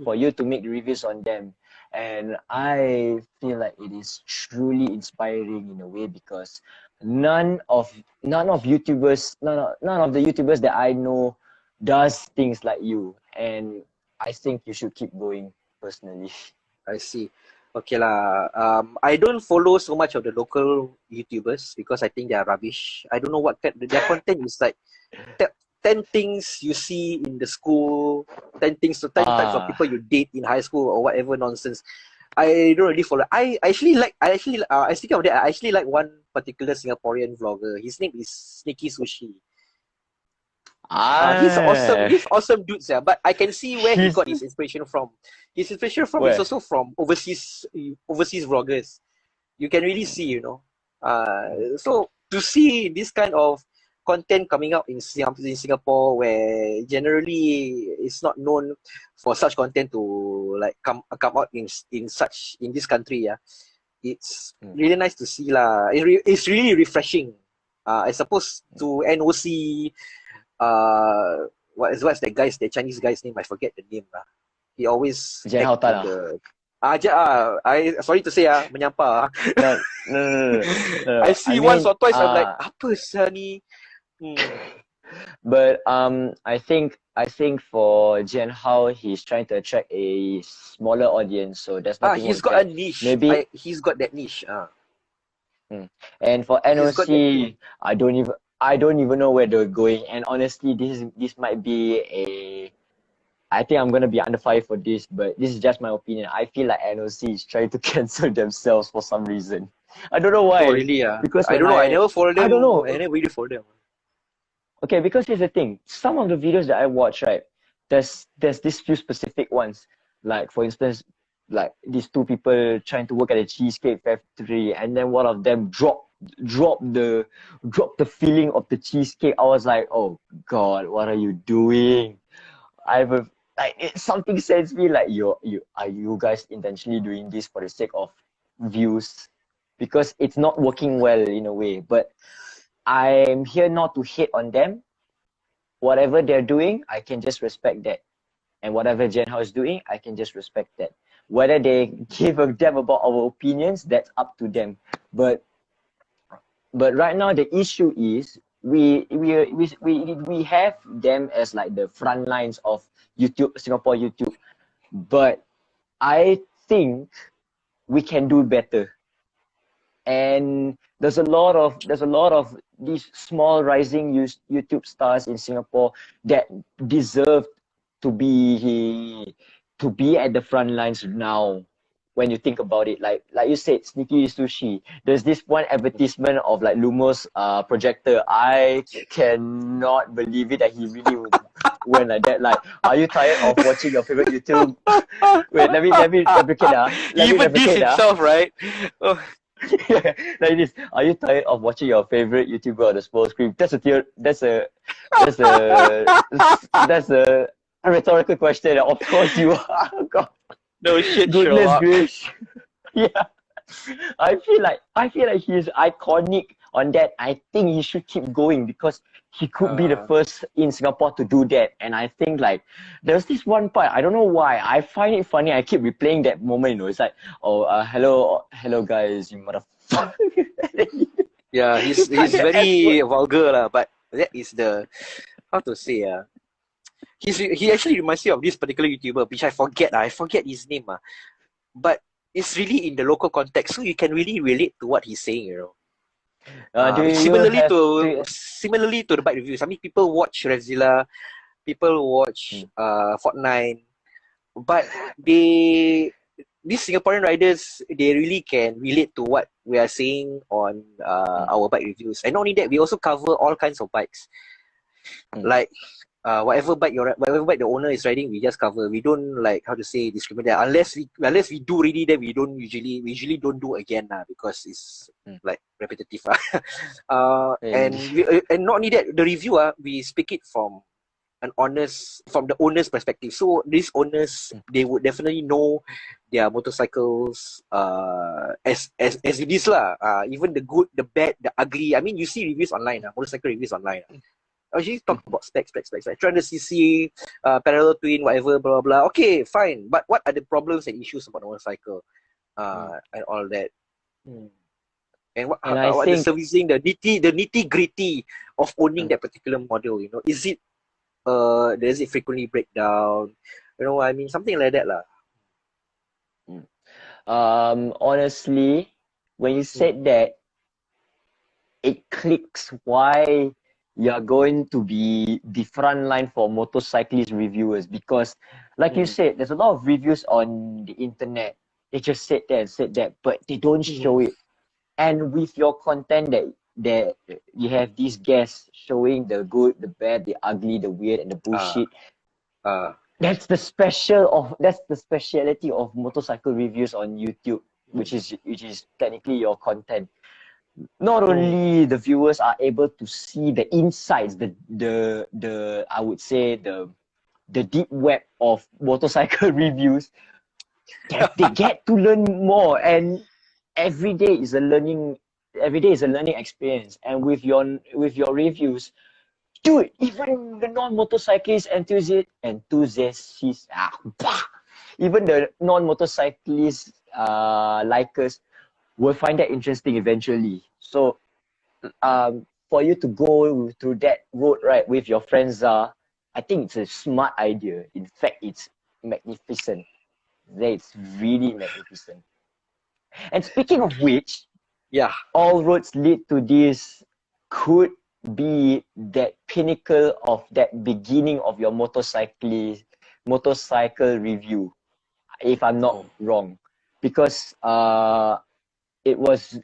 for you to make reviews on them. And I feel like it is truly inspiring in a way, because none of the YouTubers that I know does things like you, and I think you should keep going personally. I see. Okay I don't follow so much of the local YouTubers because I think they are rubbish. I don't know what their content is like. 10 things you see in the school, 10 types of people you date in high school or whatever nonsense. I don't really follow. I speaking of that, I actually like one particular Singaporean vlogger. His name is Sneaky Sushi. He's awesome dude, but I can see where he got his inspiration from. His inspiration is also from overseas vloggers. You can really see, so to see this kind of content coming out in Singapore, where generally it's not known for such content to like come out in this country. It's really nice to see It's really refreshing. I suppose to NOC. What's the Chinese guy's name? I forget the name He always sorry to say menyampa. No. I see once or twice. I'm like, apa sah ni? But I think for Jian Hao, he's trying to attract a smaller audience, so there's nothing wrong He's with got a that. niche. Maybe. He's got that niche. And for He's got that. NOC, I don't even know where they're going. And honestly, this might be a I think I'm gonna be under fire for this, but this is just my opinion. I feel like NOC is trying to cancel themselves for some reason. I don't know Oh, why. really? Because I when don't know. I never followed I don't them. I know. never really followed them. Okay, because here's the thing. Some of the videos that I watch, right, there's these few specific ones. Like for instance, like these two people trying to work at a cheesecake factory, and then one of them drop the drop the filling of the cheesecake. I was like, oh God, what are you doing? I've a, something says me like you are you guys intentionally doing this for the sake of views? Because it's not working well in a way. But I'm here not to hate on them. Whatever they're doing, I can just respect that. And whatever Jen Hao is doing, I can just respect that. Whether they give a damn about our opinions, that's up to them. But right now the issue is we have them as like the front lines of YouTube, Singapore YouTube. But I think we can do better. And there's a lot of these small rising YouTube stars in Singapore that deserve to be at the front lines now. When you think about it, like you said, Sneaky Sushi. There's this one advertisement of like Lumos projector. I cannot believe it that he really went like that. Like, are you tired of watching your favorite YouTube? Wait, let me replicate Let He me even diss replicate himself, right? Oh, like this. Are you tired of watching your favorite YouTuber on the small screen? That's a that's a rhetorical question. Of course you are. God, no shit, goodness Sherlock. gracious. Yeah. I feel like he's iconic on that. I think he should keep going because he could be the Uh, first in Singapore to do that. And I think like there's this one part, I don't know why. I find it funny. I keep replaying that moment. It's like, oh, hello guys, you motherfucker. yeah, It's like he's the F very word. vulgar, lah. But that is the how to say, he actually reminds me of this particular YouTuber, which I forget. I forget his name. But it's really in the local context, so you can really relate to what he's saying. Do you Similarly have to do the bike reviews. I mean, people watch Revzilla, people watch you, Fortnite, but they these Singaporean riders, they really can relate to what we are saying on mm, our bike reviews. And not only that, we also cover all kinds of bikes. mm, Like whatever bike the owner is riding, we just cover. We don't, like, how to say, discriminate unless we do really, then we usually don't do again because it's mm, like repetitive. and And not only that, the review we speak it from the owner's perspective. So these owners, mm, they would definitely know their motorcycles as it is lah. Even the good, the bad, the ugly. I mean, you see reviews online, motorcycle reviews online. Actually talk mm, about specs, like 300cc, parallel twin, whatever, blah, blah, blah. Okay, fine. But what are the problems and issues about the motorcycle? mm, And all that. mm. And And I what the think servicing, the nitty gritty of owning mm, that particular model, is it, does it frequently break down? You know what I mean? Something like that lah. mm. Honestly, when you Mm, said that, it clicks why you're going to be the front line for motorcyclist reviewers. Because like you mm, said, there's a lot of reviews on the internet. They just said that, but they don't show mm, it. And with your content that you have these guests showing the good, the bad, the ugly, the weird, and the uh, bullshit. uh, That's the speciality of motorcycle reviews on YouTube, mm, which is technically your content. Not mm, only the viewers are able to see the insights, the I would say the deep web of motorcycle reviews, they get to learn more. And every day is a learning every day is a learning experience. And with your reviews, dude, even the non-motorcyclist enthusiasts, even the non-motorcyclist likers will find that interesting eventually. So for you to go through that road, right, with your friends, I think it's a smart idea. In fact, it's magnificent. It's really magnificent. And speaking of which, Yeah. all roads lead to this could be that pinnacle of that beginning of your motorcycle review, if I'm not wrong, because it was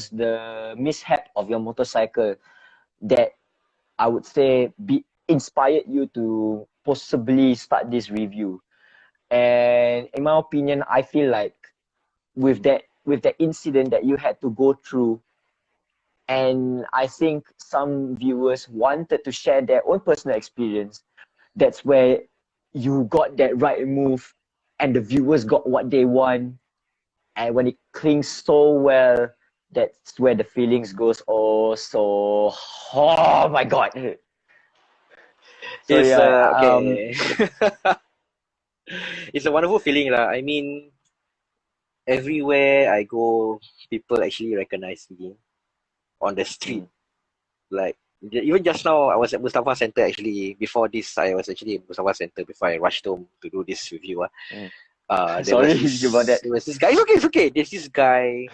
the mishap of your motorcycle that I would say inspired you to possibly start this review. And in my opinion, I feel like with that incident that you had to go through, and I think some viewers wanted to share their own personal experience, that's where you got that right move and the viewers got what they want. And when it clings so well, that's where the feelings goes, oh so, oh my god. So It's yeah, okay. It's a wonderful feeling lah. I mean, everywhere I go, people actually recognize me on the street. Like even just now, I was at Mustafa Center actually. Before this, I was actually at Mustafa Center before I rushed home to do this review. sorry about that. There was this guy. It's okay. There's this guy.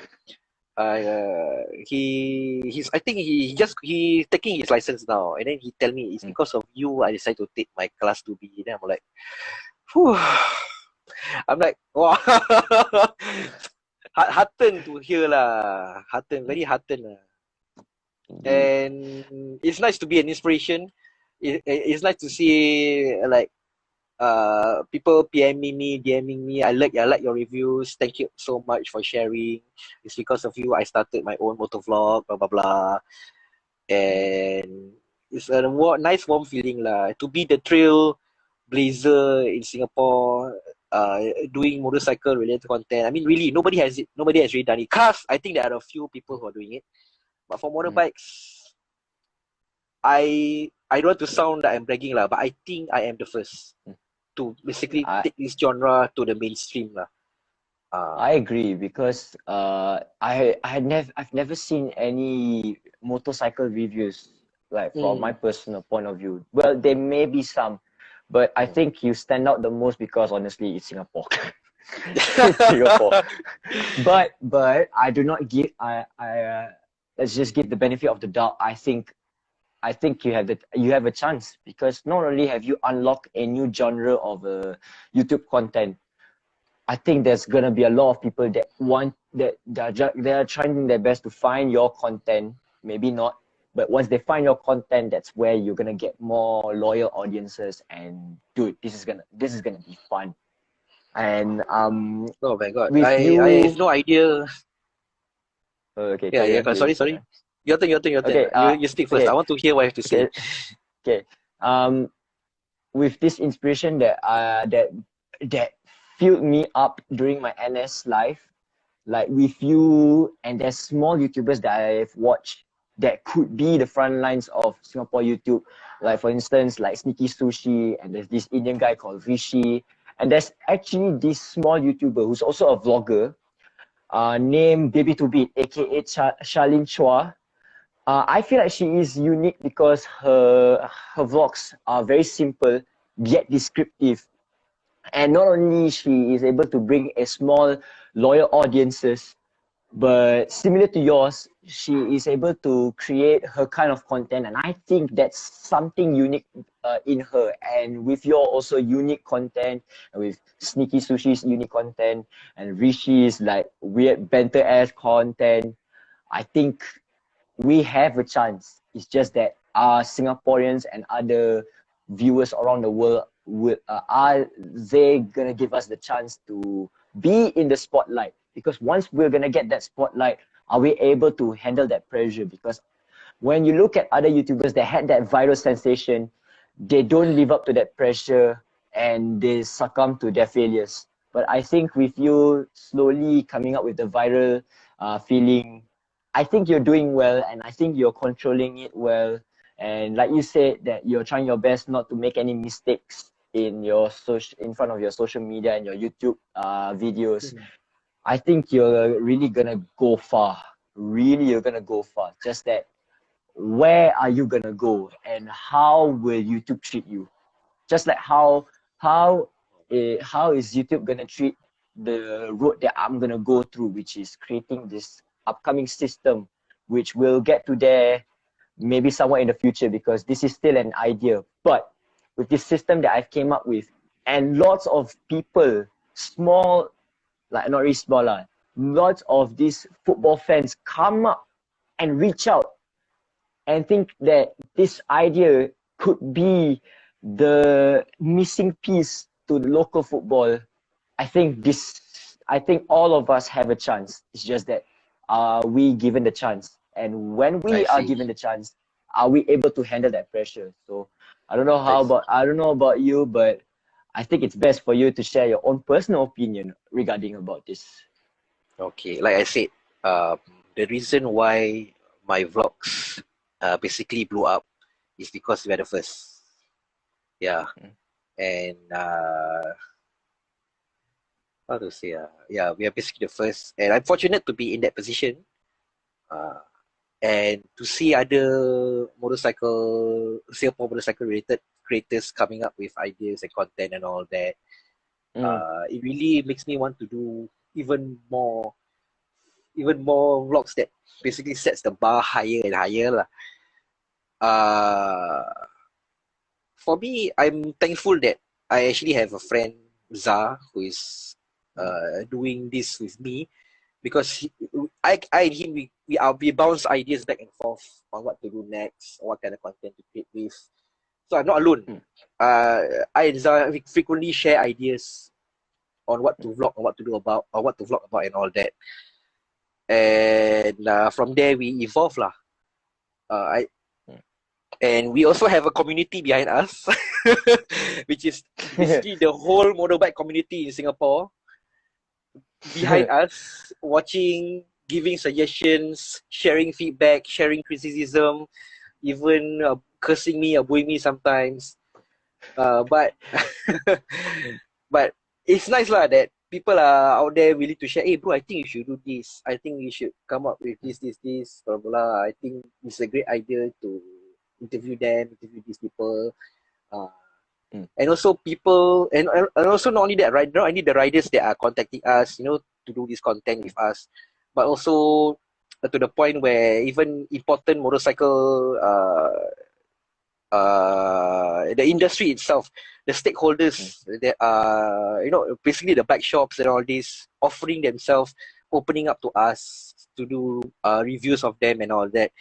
He's I think he taking his license now, and then he tell me it's because of you I decided to take my class 2B. Then I'm like, whew. I'm like, wow. Heartened to hear lah. Very heartened lah. And it's nice to be an inspiration. It's nice to see like people PMing me, DMing me. I like your reviews. Thank you so much for sharing. It's because of you I started my own motovlog, blah blah blah. And it's a nice warm feeling lah to be the trailblazer in Singapore, doing motorcycle related content. I mean, really, nobody has really done it. Cars, I think there are a few people who are doing it, but for motorbikes, I don't want to sound that I'm bragging lah, but I think I am the first to basically take this genre to the mainstream lah. I agree, because I've never seen any motorcycle reviews like from my personal point of view. Well, there may be some, but I think you stand out the most because honestly, it's Singapore. It's Singapore. But I do not give let's just give the benefit of the doubt. I think you have a chance, because not only have you unlocked a new genre of YouTube content, I think there's gonna be a lot of people that they're trying their best to find your content. Maybe not, but once they find your content, that's where you're gonna get more loyal audiences. And dude, this is gonna be fun. And oh my god, with I have no idea. Okay. Yeah. Sorry. Your turn. Okay, you speak first. okay. I want to hear what you have to say. Okay. With this inspiration that filled me up during my NS life, like with you, and there's small YouTubers that I've watched that could be the front lines of Singapore YouTube. Like for instance, like Sneaky Sushi, and there's this Indian guy called Rifqi, and there's actually this small YouTuber who's also a vlogger, named Baby to Beat, aka Charlene Chua. I feel like she is unique because her vlogs are very simple yet descriptive. And not only she is able to bring a small loyal audiences, but similar to yours, she is able to create her kind of content. And I think that's something unique in her. And with your also unique content, and with Sneaky Sushi's unique content, and Rishi's like weird banter-ass content, I think we have a chance. It's just that our Singaporeans and other viewers around the world are they gonna give us the chance to be in the spotlight? Because once we're gonna get that spotlight, are we able to handle that pressure? Because when you look at other YouTubers that had that viral sensation, they don't live up to that pressure and they succumb to their failures. But I think with you slowly coming up with the viral feeling, I think you're doing well, and I think you're controlling it well. And like you said, that you're trying your best not to make any mistakes in front of your social media and your YouTube videos. I think you're really gonna go far. Really, you're gonna go far. Just that where are you gonna go and how will YouTube treat you? Just like how is YouTube gonna treat the road that I'm gonna go through, which is creating this upcoming system, which will get to there maybe somewhere in the future, because this is still an idea. But with this system that I've came up with, and lots of people, small, like not really small, lots of these football fans come up and reach out and think that this idea could be the missing piece to the local football. I think all of us have a chance. It's just that are we given the chance? And when I we are see. given the chance, are we able to handle that pressure? So I see. I don't know about you, but I think it's best for you to share your own personal opinion regarding about this. Okay, like I said, um, the reason why my vlogs basically blew up is because we are the first. Yeah, and how to say? Yeah, we are basically the first, and I'm fortunate to be in that position. Uh, and to see other Singapore motorcycle related creators coming up with ideas and content and all that, Mm. it really makes me want to do even more, even more vlogs that basically sets the bar higher and higher lah. Uh, for me, I'm thankful that I actually have a friend, Zah, who is doing this with me because I and him, we bounce ideas back and forth on what to do next or what kind of content to create with. So I'm not alone. Mm. I and Zah we frequently share ideas on what to Mm. vlog or what to do about or what to vlog about and all that. And from there we evolve lah. I Mm. and we also have a community behind us, which is basically the whole motorbike community in Singapore behind us, watching, giving suggestions, sharing feedback, sharing criticism, even cursing me or booing me sometimes. But but it's nice lah that people are out there willing to share. Hey, bro, I think you should do this. I think you should come up with this, blah blah. I think it's a great idea to interview them, interview these people. Uh, Mm. and also people, and also not only that, right? Not only the riders that are contacting us, to do this content with us, but also to the point where even important motorcycle the industry itself, the Mm. stakeholders that are, basically the bike shops and all this, offering themselves, opening up to us to do reviews of them and all that.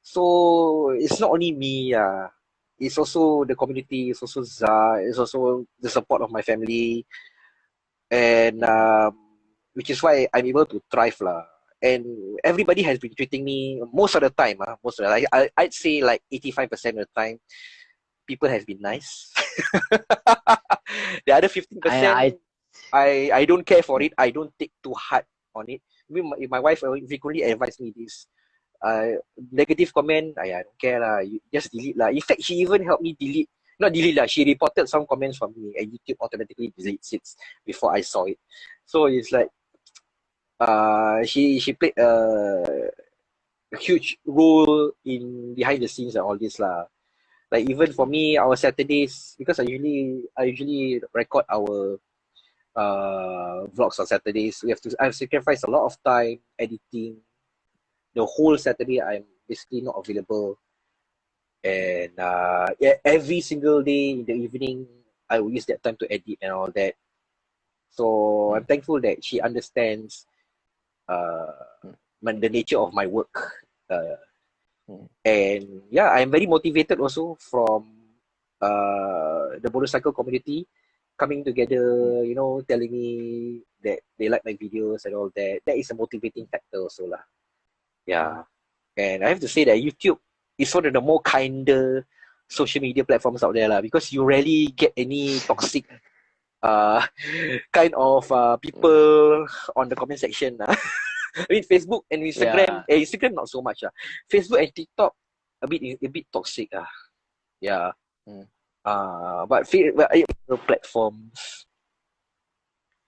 So it's not only me, it's also the community, it's also Zah, it's also the support of my family, and Mm. which is why I'm able to thrive lah. And everybody has been treating me most of the time, I'd say like 85% of the time, people have been nice. The other 15%, I I don't care for it. I don't take too hard on it. I mean, my wife frequently advised me this. Negative comment, I don't care lah. You just delete lah. In fact, she even helped me delete. Not delete lah. She reported some comments from me, and YouTube automatically deletes it before I saw it. So it's like she played a huge role in behind the scenes and all this lah. Like even for Mm. me, our Saturdays, because I usually record our vlogs on Saturdays. I've sacrificed a lot of time editing. The whole Saturday I'm basically not available, and yeah, every single day in the evening I will use that time to edit and all that. So I'm Mm. thankful that she understands uh, Mm. the nature of my work. Uh, Mm. and yeah, I'm very motivated also from the motorcycle community coming Mm. together, telling me that they like my videos and all that. That is a motivating factor also lah. Mm. Yeah. And I have to say that YouTube is one of the more kinder social media platforms out there lah, because you rarely get any toxic uh kind of Mm. people on the comment section. I mean Facebook and Instagram, Yeah. Instagram not so much. Facebook and TikTok a bit toxic. Yeah. Mm. But other platforms.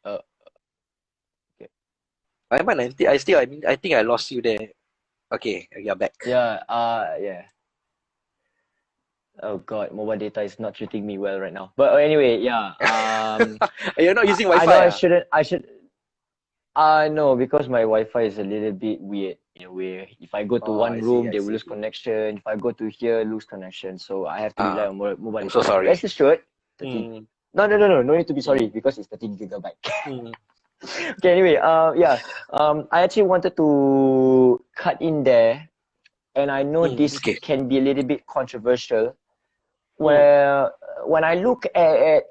Uh, okay. I think I think I lost you there. Okay, you're back. Yeah, yeah. Oh God, mobile data is not treating me well right now. But anyway, yeah. You're not using I know Wi-Fi, I ah? shouldn't. I should. No, because my Wi-Fi is a little bit weird in a way. If I go to Oh, one I see, room, I they will see. lose connection. If I go to here, lose connection. So I have to rely Ah, on mobile I'm so data. But sorry. rest assured, 30. Mm, No, no, no, no. No need to be sorry mm, because it's 30 gigabyte. mm, Okay. Anyway, yeah. I actually wanted to cut in there, and I know this okay. can be a little bit controversial. Mm, Where when I look at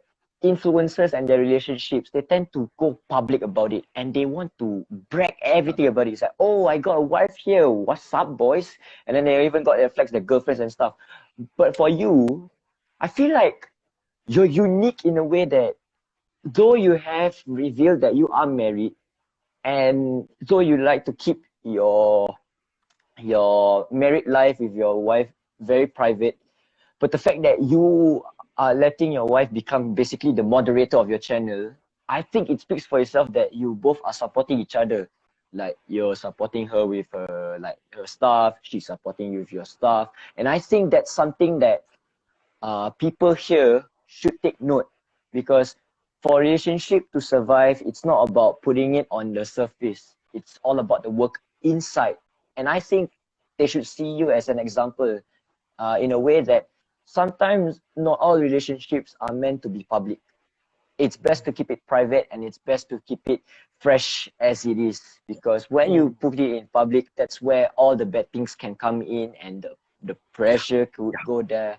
influencers and their relationships, they tend to go public about it and they want to brag everything about it. It's like, oh, I got a wife here. What's up, boys? And then they even got their flex their girlfriends and stuff. But for you, I feel like you're unique in a way that though you have revealed that you are married and though you like to keep your married life with your wife very private, but the fact that you are letting your wife become basically the moderator of your channel, I think it speaks for itself that you both are supporting each other. Like you're supporting her with like her stuff, she's supporting you with your stuff. And I think that's something that people here should take note because for a relationship to survive, it's not about putting it on the surface. It's all about the work inside. And I think they should see you as an example in a way that sometimes not all relationships are meant to be public. It's best to keep it private and it's best to keep it fresh as it is because when you mm, put it in public, that's where all the bad things can come in and the yeah, pressure could yeah, go there.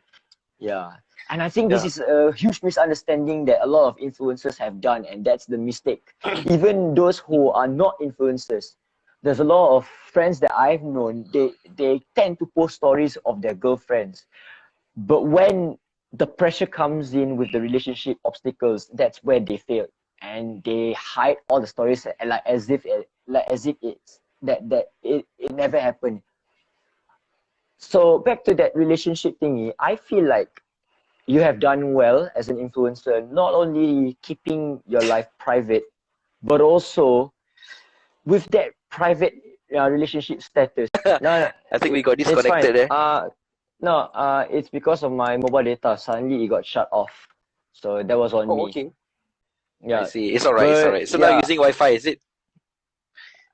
Yeah. And I think this yeah. is a huge misunderstanding that a lot of influencers have done, and that's the mistake. Even those who Mm, are not influencers, there's a lot of friends that I've known, they tend to post stories of their girlfriends. But when the pressure comes in with the relationship obstacles, that's where they fail. And they hide all the stories like as if it's that it never happened. So back to that relationship thingy, I feel like you have done well as an influencer, not only keeping your life private, but also with that private relationship status. No, no, I think we got it's fine. disconnected there. No, it's because of my mobile data. Suddenly it got shut off. So that was on Oh, me. okay. I Yeah. see. It's alright, it's But alright. So now yeah, using Wi-Fi, is it?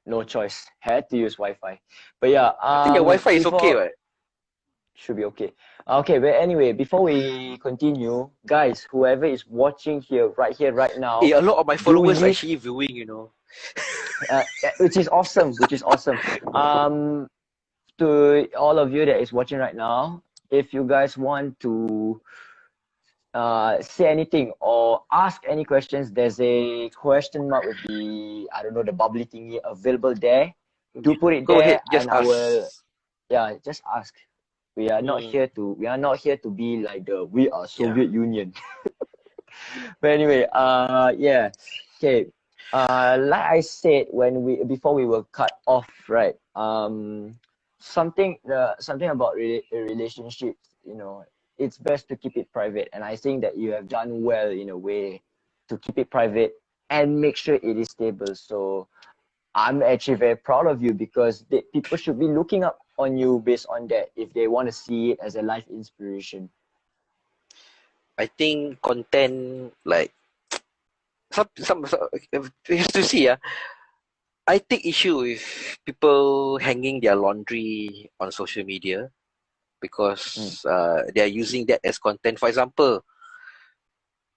no choice. Had to use Wi-Fi. But yeah, I think your Wi-Fi is okay, before right? should be okay. Okay, but anyway, before we continue, guys, whoever is watching here, right Hey, now, a lot of my do followers are leave, actually viewing, you know. which is awesome, which is awesome. Um, to all of you that is watching right now, if you guys want to say anything or ask any questions, there's a question mark with the I don't know the bubbly thingy available there. Do Okay. put it Go ahead, there, just and I will ask. just ask. Mm, We are not here to be like the we are yeah. Soviet Union. But anyway, yeah, okay. Like I said when we before we were cut off, right? Something about relationships, it's best to keep it private, and I think that you have done well in a way to keep it private and make sure it is stable. So I'm actually very proud of you because people should be looking up on you based on that if they want to see it as a life inspiration. I think content like some you have to see, I take issue with people hanging their laundry on social media Mm. because they are using that as content. For example,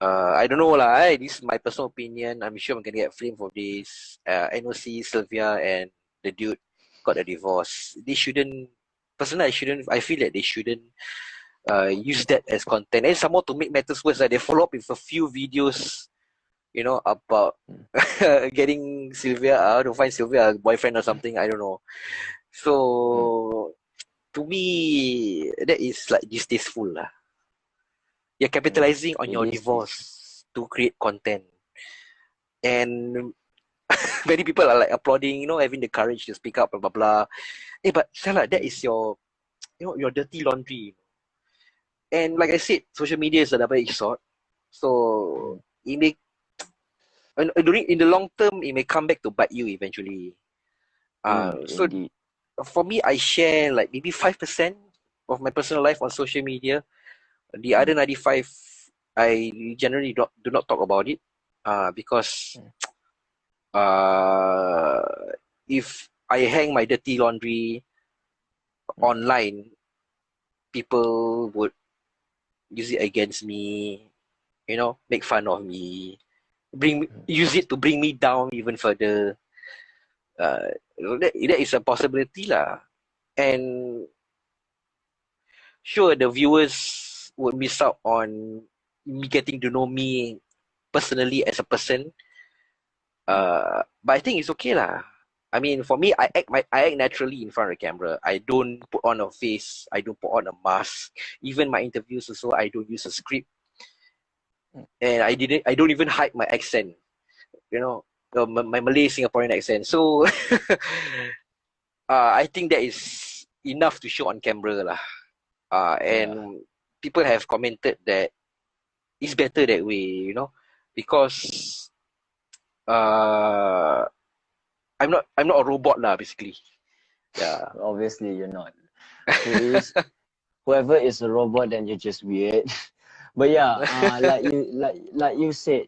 I don't know lah. This is my personal opinion. I'm sure I'm gonna get framed for this. NOC Sylvia and the dude got a divorce. They shouldn't. Personally, I shouldn't. I feel that they shouldn't use that as content. And some more to make matters worse, they follow up with a few videos, about getting Sylvia. To find Sylvia a boyfriend or something. I don't know. Mm. So to me, that is like distasteful lah. You're Mm. capitalizing on It your is this. divorce to create content. And many people are like applauding, having the courage to speak up, blah blah blah. Hey, but Salah, that Mm. is your dirty laundry. And like I said, social media is a double-edged sword. So Mm. it may, during in the long term, it may come back to bite you eventually. Mm. So Indeed. for me, I share like maybe 5% of my personal life on social media. The other 95, I generally do not talk about it, because uh, if I hang my dirty laundry online, people would use it against me, make fun of me, use it to bring me down even further. That is a possibility lah. And sure, the viewers would miss out on me getting to know me personally as a person. But I think it's okay lah. I mean, for me, I act naturally in front of the camera. I don't put on a face. I don't put on a mask. Even my interviews also, I don't use a script, and I don't even hide my accent. My Malay Singaporean accent. So, I think that is enough to show on camera lah. And people have commented that it's better that way, because I'm not a robot lah, basically. Yeah. Obviously, you're not. Whoever is a robot, then you're just weird. But yeah, like you said,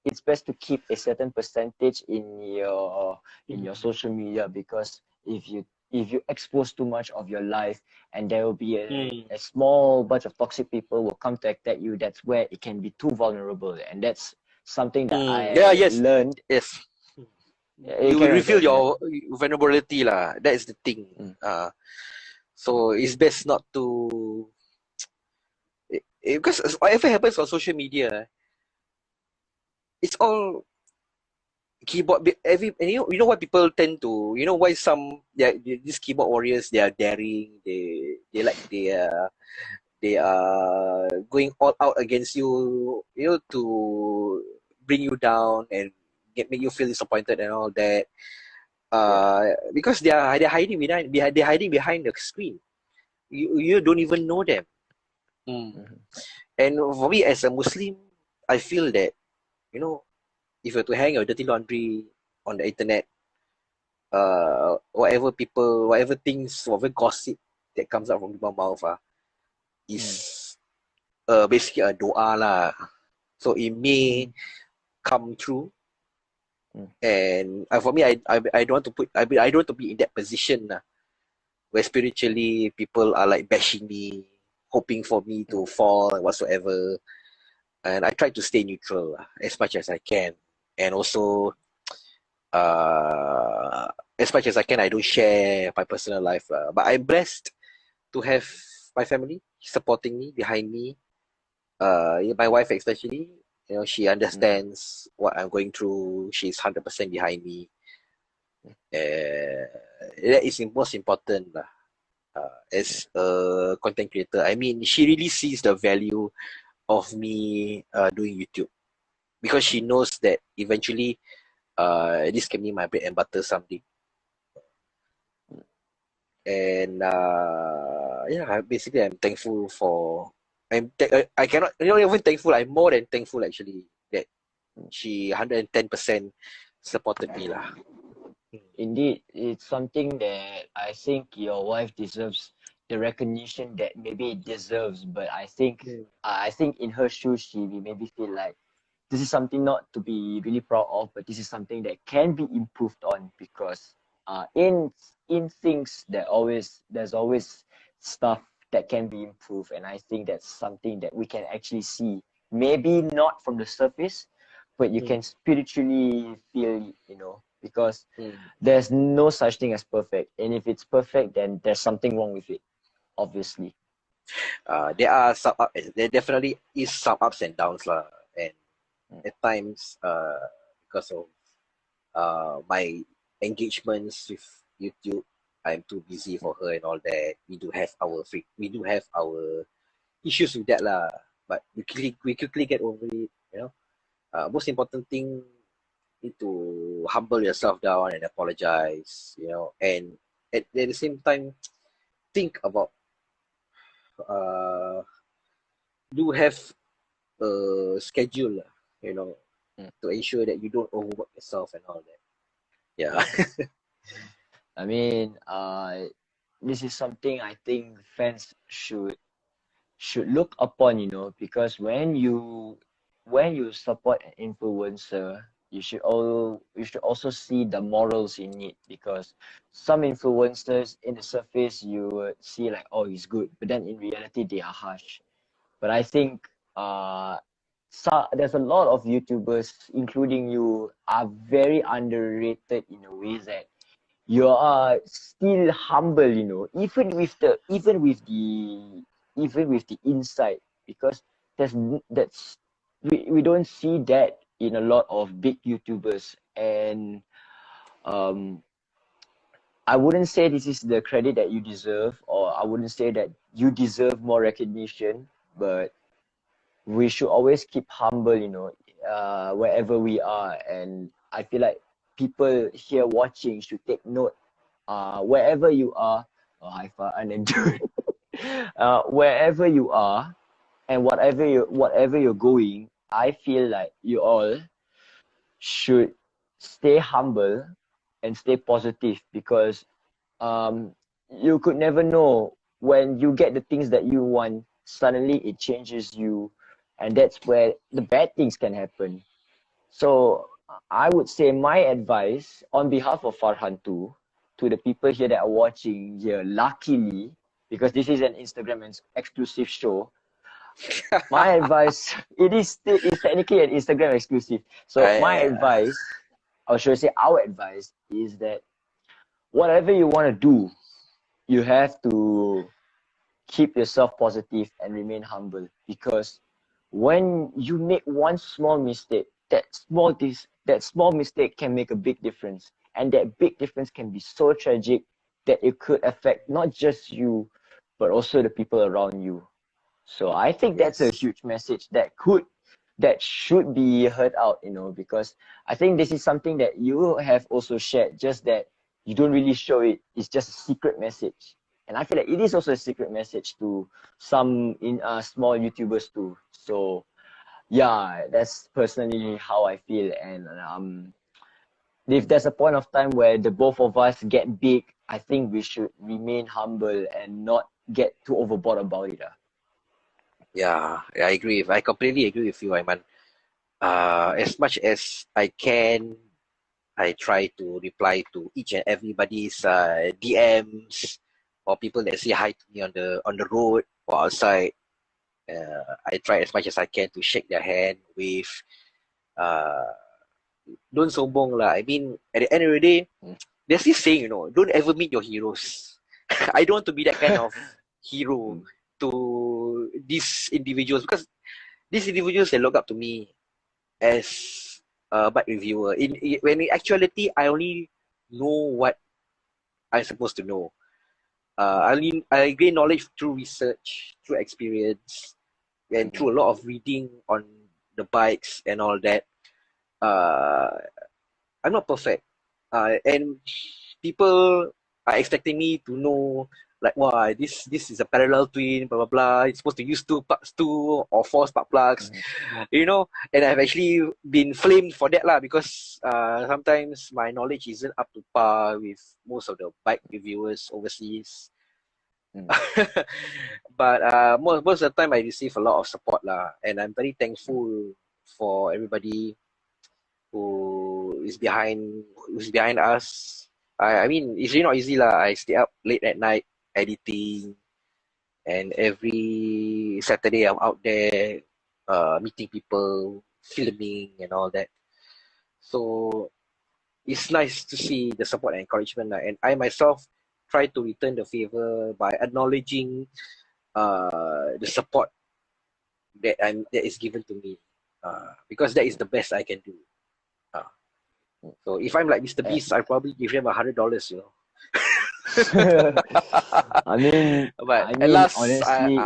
it's best to keep a certain percentage in your social media, because if you expose too much of your life, and there will be a small bunch of toxic people will come to attack you, that's where it can be too vulnerable, and that's something that I learned. Yes. You will reveal your vulnerability lah. That is the thing. So it's best not to, because whatever happens on social media, it's all keyboard. You know what people tend to, why these keyboard warriors, they are daring. They are going all out against you, to bring you down and make you feel disappointed and all that. Because they're hiding behind the screen. You don't even know them. And for me as a Muslim, I feel that, if you're to hang your dirty laundry on the internet, whatever gossip that comes out from people's mouth is basically a dua lah. So it may come true. And for me, I don't want to be in that position where spiritually people are like bashing me, hoping for me to fall and whatsoever. And I try to stay neutral as much as I can. And also, as much as I can, I don't share my personal life. But I'm blessed to have my family supporting me, behind me. My wife especially, she understands what I'm going through. She's 100% behind me. That is most important as a content creator. I mean, she really sees the value of me doing YouTube, because she knows that eventually this can be my bread and butter someday. And basically I'm thankful for I cannot, even thankful, I'm more than thankful actually that she 110% supported me lah. Indeed, it's something that I think your wife deserves the recognition that maybe it deserves. But I think in her shoes, she will maybe feel like this is something not to be really proud of, but this is something that can be improved on, because in things there's always stuff that can be improved, and I think that's something that we can actually see. Maybe not from the surface, but you can spiritually feel, because there's no such thing as perfect, and if it's perfect, then there's something wrong with it, obviously. There definitely is some ups and downs lah, and at times because of my engagements with YouTube, I'm too busy for her and all that. We do have our issues with that lah, but we quickly get over it. Most important thing, need to humble yourself down and apologize. And at the same time, think about do have a schedule, to ensure that you don't overwork yourself and all that. Yeah. I mean, this is something I think fans should look upon, because when you support an influencer, you should also see the morals in it, because some influencers in the surface you would see like, oh, he's good, but then in reality they are harsh. But I think uh there's a lot of YouTubers, including you, are very underrated in a way that you are still humble, even with the insight, because that's we don't see that in a lot of big YouTubers. And um I wouldn't say this is the credit that you deserve, or I wouldn't say that you deserve more recognition, but we should always keep humble, wherever we are. And I feel like people here watching should take note, wherever you are. Oh, hi Farhan and Dude. Wherever you are and whatever you're going, I feel like you all should stay humble and stay positive, because um you could never know, when you get the things that you want, suddenly it changes you, and that's where the bad things can happen. So I would say my advice on behalf of Farhan too, to the people here that are watching here, luckily, because this is an Instagram exclusive show, my advice, it's technically an Instagram exclusive. So my I, advice, or should I say our advice, is that whatever you want to do, you have to keep yourself positive and remain humble, because when you make one small mistake, that small mistake can make a big difference, and that big difference can be so tragic that it could affect not just you, but also the people around you. So I think that's a yes. huge message that should be heard out, because I think this is something that you have also shared, just that you don't really show it. It's just a secret message. And I feel like it is also a secret message to some in small YouTubers too. So yeah, that's personally how I feel. And if there's a point of time where the both of us get big, I think we should remain humble and not get too overboard about it. Yeah, I agree. I completely agree with you, Aiman. As much as I can, I try to reply to each and everybody's DMs or people that say hi to me on the road or outside. I try as much as I can to shake their hand, with uh, don't sombong lah. I mean, at the end of the day, Mm. there's this saying, don't ever meet your heroes. I don't want to be that kind of hero Mm. to these individuals, because these individuals, they look up to me as a bike reviewer. When in actuality, I only know what I'm supposed to know. I gain knowledge through research, through experience, and Mhm. through a lot of reading on the bikes and all that. Uh, I'm not perfect, and people are expecting me to know, like, wow, this is a parallel twin, blah blah blah. It's supposed to use two or four spark plugs, Mhm. and I've actually been flamed for that lah, because sometimes my knowledge isn't up to par with most of the bike reviewers overseas. Mm. But most of the time I receive a lot of support lah, and I'm very Mm. thankful for everybody who's behind us. I mean, it's really not easy lah. I stay up late at night editing, and every Saturday I'm out there meeting people, filming, and all that. So it's nice to see the support and encouragement lah. And I myself try to return the favor by acknowledging the support that is given to me, because that is the best I can do. Uh, so if I'm like Mr. Eh, Beast, I probably give him $100. I mean, But I at mean, last, honestly,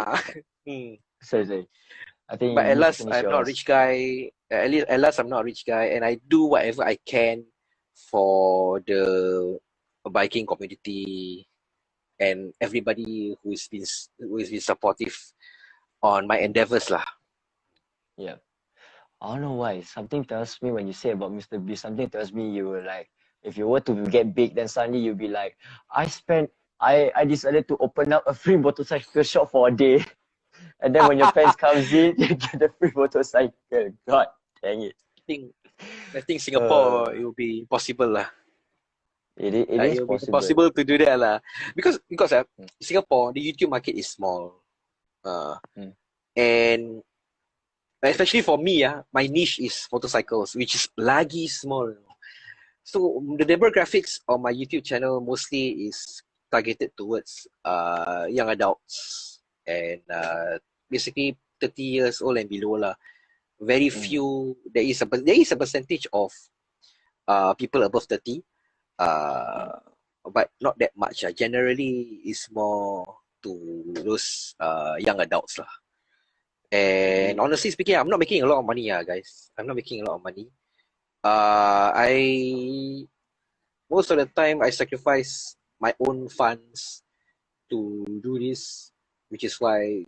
hmm. sorry. I think But you at need to last, finish I'm not a yours. rich guy. At last, I'm not a rich guy, and I do whatever I can for the biking community and everybody who has been supportive on my endeavors lah. Yeah. I don't know why. Something tells me when you say about Mr. Beast, something tells me you were like if you were to get big, then suddenly you'll be like, I decided to open up a free motorcycle shop for a day. And then when your fans comes in, you get a free motorcycle. God dang it. think I think Singapore, Uh, it will be impossible lah. it is It will be possible. impossible to do that lah. Because Mm, Singapore, the YouTube market is small. Uh, mm, and especially for me, my niche is motorcycles, which is lagi small. So the demographics on my YouTube channel mostly is targeted towards young adults and basically 30 years old and below lah. Very mm, few. There is a percentage of people above 30, mm, but not that much. Generally, it's more to those young adults lah. And mm, honestly speaking, I'm not making a lot of money, guys. I'm not making a lot of money. I most of the time I sacrifice my own funds to do this, which is why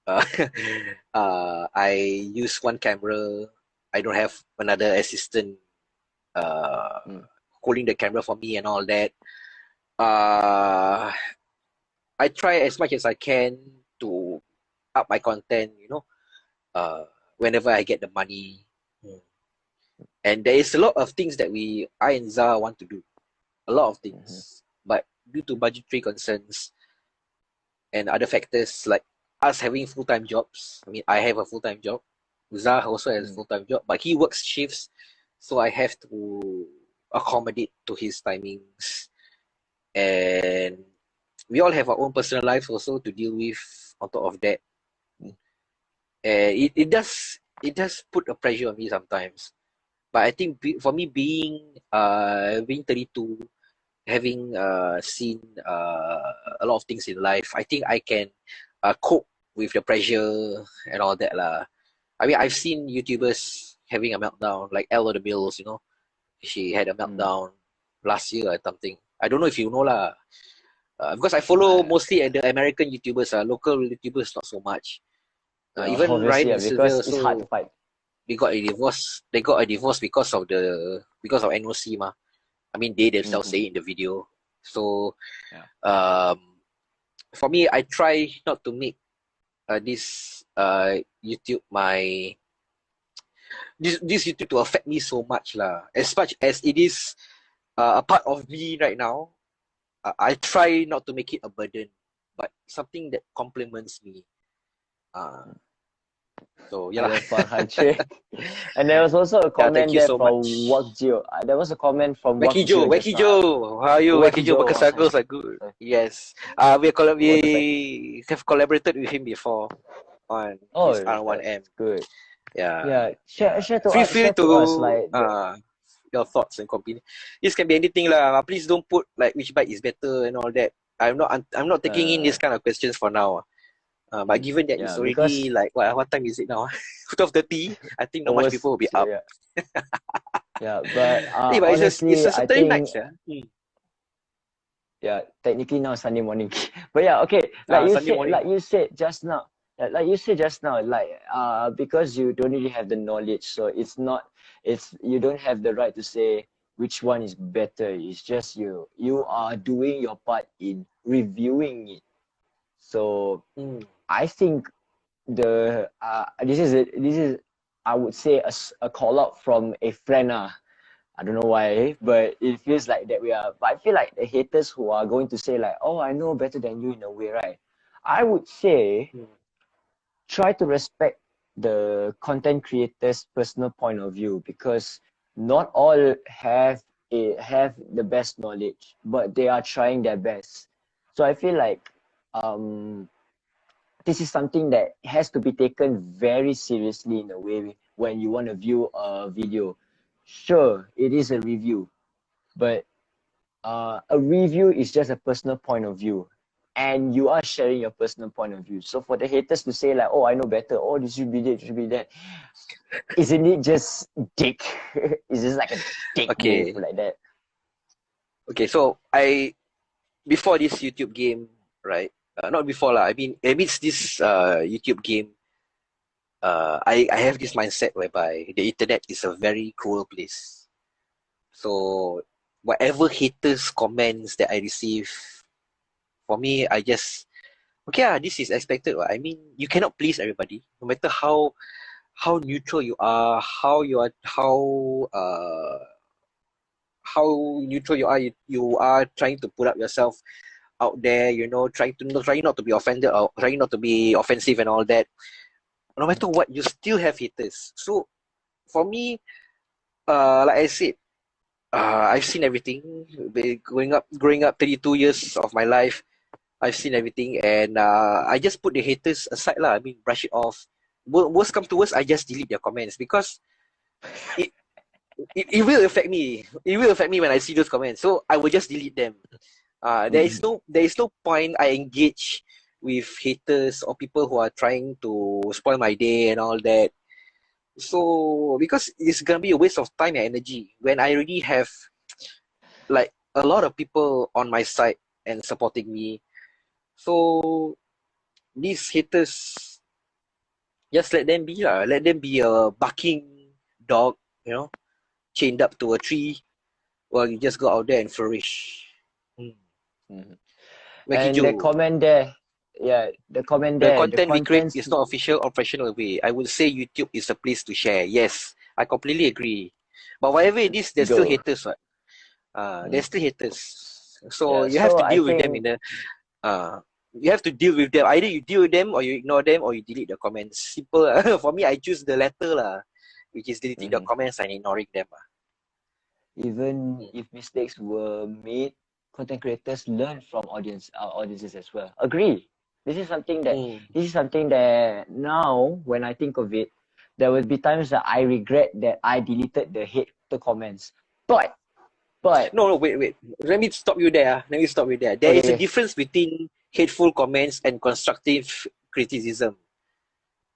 uh, I use one camera. I don't have another assistant uh, mm, holding the camera for me and all that. Uh, I try as much as I can to up my content, uh, whenever I get the money. Mm. And there is a lot of things that I and Zah want to do. A lot of mhm, things. But due to budgetary concerns and other factors like us having full-time jobs, I mean, I have a full-time job. Zah also has a mm, full-time job, but he works shifts, so I have to accommodate to his timings. And we all have our own personal lives also to deal with on top of that. mm, It does put a pressure on me sometimes. But I think for me being 32, having seen a lot of things in life, I think I can cope with the pressure and all that lah. I mean, I've seen YouTubers having a meltdown, like Elle of the Mills. She had a mm. meltdown last year or something. I don't know if you know lah. Because I follow I, mostly the American YouTubers, local YouTubers not so much. yeah, Even obviously, Ryan yeah, and Sylvia because it's hard to also, fight. they got a divorce. They got a divorce because of NOC mah. I mean, they themselves Mhm, say in the video. So, yeah. um, for me, I try not to make this YouTube this YouTube to affect me so much lah. As much as it is a part of me right now, I try not to make it a burden, but something that complements me. Uh, so I yeah lah. love Farhan Trey. And there was also a Yeah, thank comment you there so from much. Wakjio. There was a comment from Wacky Joe, Wakjio just Wacky now. Joe, how are you, Wacky Joe? Wakjio, Bakasagos are good. Yes, what to say? we have collaborated with him before on his Oh, R1M. that's good. Yeah, Yeah, yeah. share Feel us, free share to us to like the, your thoughts and opinion. This can be anything lah. Please don't put like which bike is better and all that. I'm not taking in this uh kind of questions for now. But given that it's yeah, because already like what time is it now? 12:30. I think not much almost people will be up. yeah, yeah, but But it's honestly, a I Saturday night, think yeah. yeah, technically now Sunday morning. But yeah, okay. Like you Sunday said, morning. like because you don't really have the knowledge, so it's you don't have the right to say which one is better. It's just you are doing your part in reviewing it. So Mm. I think this is I would say a call out from a friend. I don't know why, but it feels like that we are. But I feel like the haters who are going to say like, "Oh, I know better than you" in a way, right? I would say Mm. try to respect the content creator's personal point of view because not all have the best knowledge, but they are trying their best. So I feel like um this is something that has to be taken very seriously in a way when you want to view a video. Sure, it is a review, but a review is just a personal point of view, and you are sharing your personal point of view. So for the haters to say like, "Oh, I know better," "Oh, this should be this, should be that," isn't it just dick? It's just like a dick move Okay. like that. Okay. So before this YouTube game, right? Not before lah. I mean, amidst this YouTube game, I have this mindset whereby the internet is a very cruel place. So whatever haters comments that I receive, for me, I just okay, this is expected. I mean, you cannot please everybody, no matter how neutral you are, how neutral you are. You are trying to put up yourself out there, trying not to be offended or trying not to be offensive and all that. No matter what, you still have haters. So for me, like I said, I've seen everything. Growing up 32 years of my life, I've seen everything, and I just put the haters aside lah. I mean, brush it off. Worst come to worst, I just delete their comments because it, it will affect me. It will affect me when I see those comments. So I will just delete them. There is no point I engage with haters or people who are trying to spoil my day and all that. So because it's gonna be a waste of time and energy when I already have like a lot of people on my side and supporting me. So these haters, just let them be lah. Let them be a barking dog, chained up to a tree, while you just go out there and flourish. And the comment there, the content we create is not official or professional way. I would say YouTube is a place to share. Yes, I completely agree. But whatever it is, there's still haters. Right? There's still haters. So you have to deal with them you have to deal with them. Either you deal with them or you ignore them or you delete the comments. Simple. For me, I choose the latter lah, which is deleting the comments and ignoring them. Even if mistakes were made, content creators learn from audiences as well. Agree. This is something that now when I think of it, there will be times that I regret that I deleted the hater comments. But no, wait. Let me stop you there. There is a difference between hateful comments and constructive criticism.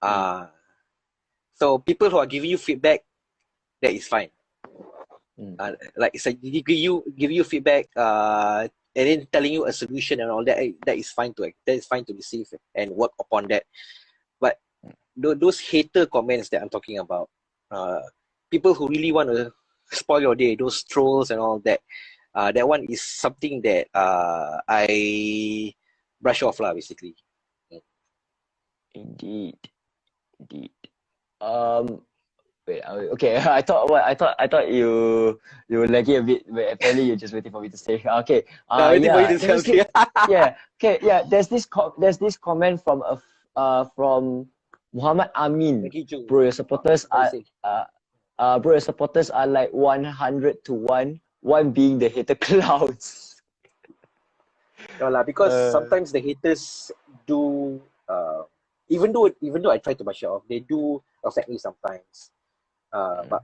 So people who are giving you feedback, that is fine. Like so give you feedback and then telling you a solution and all that, that is fine to receive and work upon that. But those hater comments that I'm talking about, people who really want to spoil your day, those trolls and all that, that one is something that I brush off lah, basically. Indeed. Wait, okay. I thought you were lagging a bit, but apparently you're just waiting for me to say. Okay. There's this comment from Muhammad Amin. Bro, your supporters are like 100 to 1, one being the hater clouds. Because sometimes the haters do even though I try to brush it off, they do affect me sometimes. But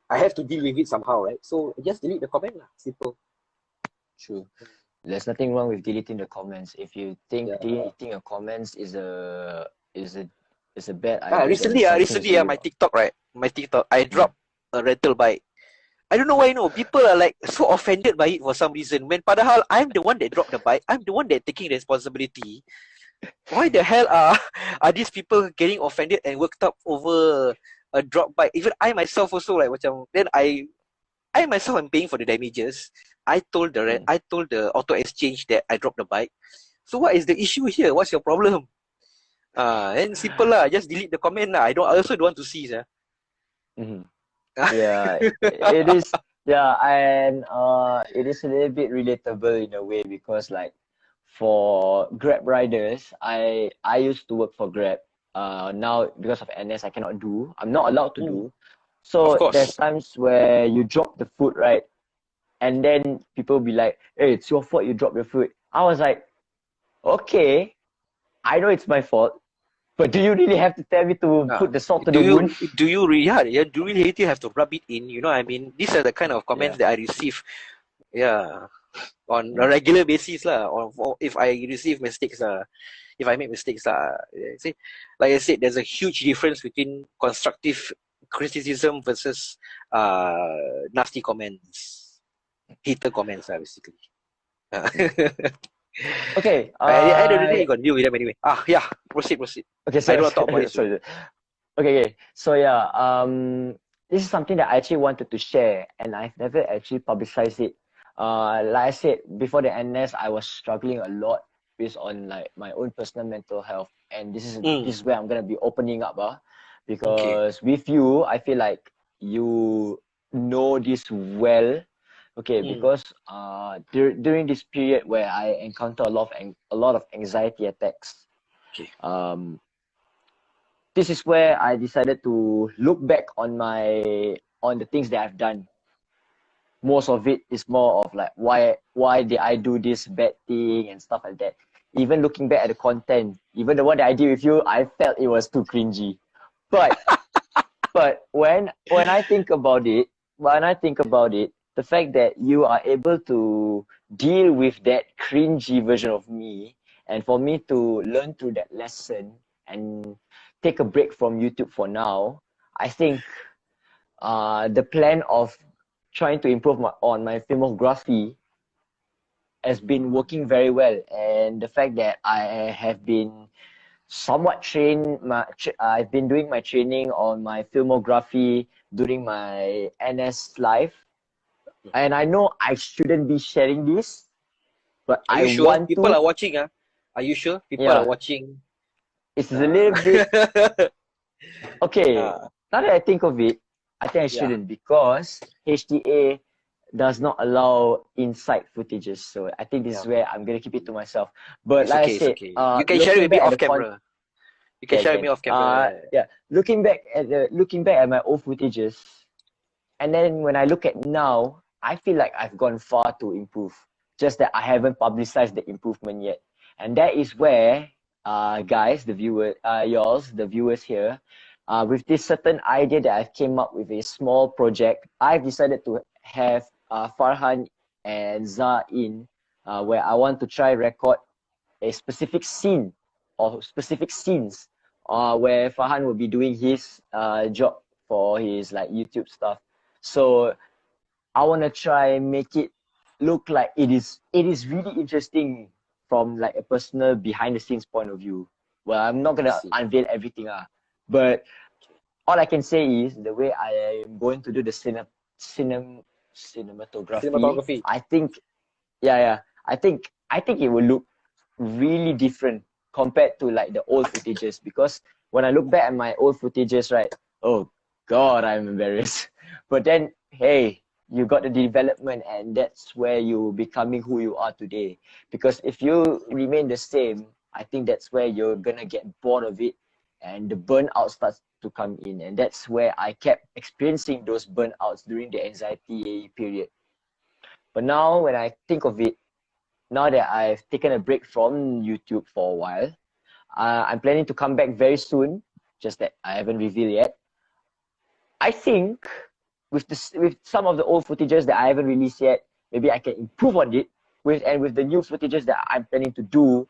I have to deal with it somehow, right? So just delete the comment lah. Simple. True. There's nothing wrong with deleting the comments. If you think deleting your comments is a bad idea. Recently, my TikTok, I dropped a rental bike. I don't know why, people are like so offended by it for some reason. When padahal I'm the one that dropped the bike, I'm the one that taking responsibility. Why the hell are these people getting offended and worked up over a drop bike? Even I myself also like then I myself am paying for the damages. I told the auto exchange that I dropped the bike. So what is the issue here? What's your problem? And simple lah, just delete the comment lah. I also don't want to see Yeah, it is. Yeah, and it is a little bit relatable in a way because like for Grab riders, I used to work for Grab. Now because of NS, I cannot do. I'm not allowed to do. So there's times where you drop the food, right? And then people be like, "Hey, it's your fault you dropped the food." I was like, "Okay, I know it's my fault, but do you really have to tell me to put the salt to the wound?" Do you really have to rub it in? You know, I mean, these are the kind of comments that I receive. On a regular basis lah. Or if I receive mistakes if I make mistakes see, like I said, there's a huge difference between constructive criticism versus nasty comments, hater comments basically. Okay. At the end of the day, you got to deal with them anyway. Proceed. Okay, so I don't want to talk about it. Okay. So this is something that I actually wanted to share, and I've never actually publicized it. Like I said before the NS, I was struggling a lot based on like my own personal mental health, and this is where I'm gonna be opening up, Okay. because with you, I feel like you know this well, okay, because during this period where I encounter a lot of anxiety attacks, Okay. um, this is where I decided to look back on the things that I've done. Most of it is more of like why did I do this bad thing and stuff like that. Even looking back at the content, even the one that I did with you, I felt it was too cringy. But when I think about it, the fact that you are able to deal with that cringy version of me, and for me to learn through that lesson and take a break from YouTube for now, I think the plan of trying to improve on my filmography has been working very well. And the fact that I have been somewhat I've been doing my training on my filmography during my NS life. And I know I shouldn't be sharing this, but Are I you sure? want People to. are watching, ah? Are you sure? People are Yeah, watching. it's a Uh, little bit okay. uh, Now that I think of it, I think I yeah. shouldn't, because HTA does not allow inside footages. So I think this Yeah. is where I'm gonna keep it to myself. But It's like I okay. It's said, okay. You can share it looking with me back at off the con camera. You can can share with can me off camera. yeah, looking back at my old footages, and then when I look at now, I feel like I've gone far to improve. Just that I haven't publicized the improvement yet. And that is where, guys, the viewers here, with this certain idea that I've came up with a small project, I've decided to have Farhan and Za in, where I want to try record a specific scene or specific scenes, where Farhan will be doing his job for his like YouTube stuff. So I want to try and make it look like it is really interesting from like a personal behind the scenes point of view. Well, I'm not I gonna see. unveil everything, but all I can say is the way I am going to do the cinem cinematography. Cinematography. I think, yeah, I think it will look really different compared to like the old footages, because when I look back at my old footages, right? Oh God, I'm embarrassed. But then, hey, you got the development, and that's where you becoming who you are today. Because if you remain the same, I think that's where you're gonna get bored of it, and the burnout starts to come in, and that's where I kept experiencing those burnouts during the anxiety period. But now, when I think of it, now that I've taken a break from YouTube for a while, I'm planning to come back very soon. Just that I haven't revealed yet. I think with some of the old footages that I haven't released yet, maybe I can improve on it. With the new footages that I'm planning to do,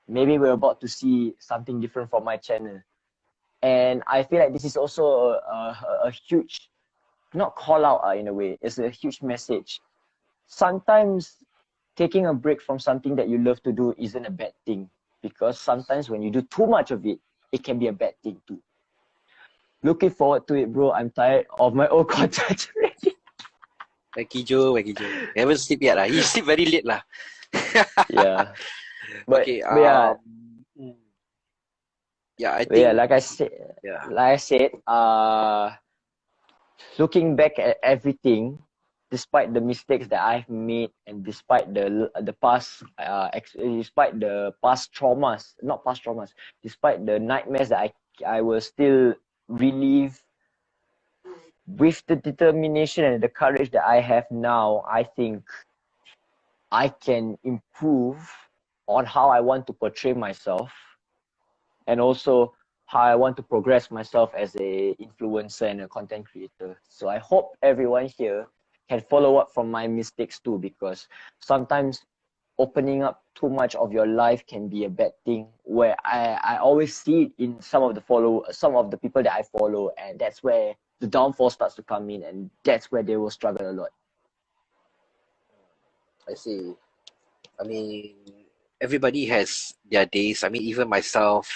maybe we're about to see something different from my channel. And I feel like this is also a huge, not call out, in a way. It's a huge message. Sometimes taking a break from something that you love to do isn't a bad thing, because sometimes when you do too much of it, it can be a bad thing too. Looking forward to it, bro. I'm tired of my old content already. Wagi Jo. You haven't sleep yet lah. You sleep very late lah. Yeah, but Okay. but yeah, Mm, yeah. I but yeah. think. Like I said, Yeah. like I said, looking back at everything, despite the mistakes that I've made, and despite the past, despite the past traumas, not past traumas, despite the nightmares that I will still relive, with the determination and the courage that I have now, I think I can improve on how I want to portray myself, and also how I want to progress myself as a influencer and a content creator. So I hope everyone here can follow up from my mistakes too, because sometimes opening up too much of your life can be a bad thing, where I always see it in some of the people that I follow, and that's where the downfall starts to come in, and that's where they will struggle a lot. I see. I mean, everybody has their days. I mean, even myself.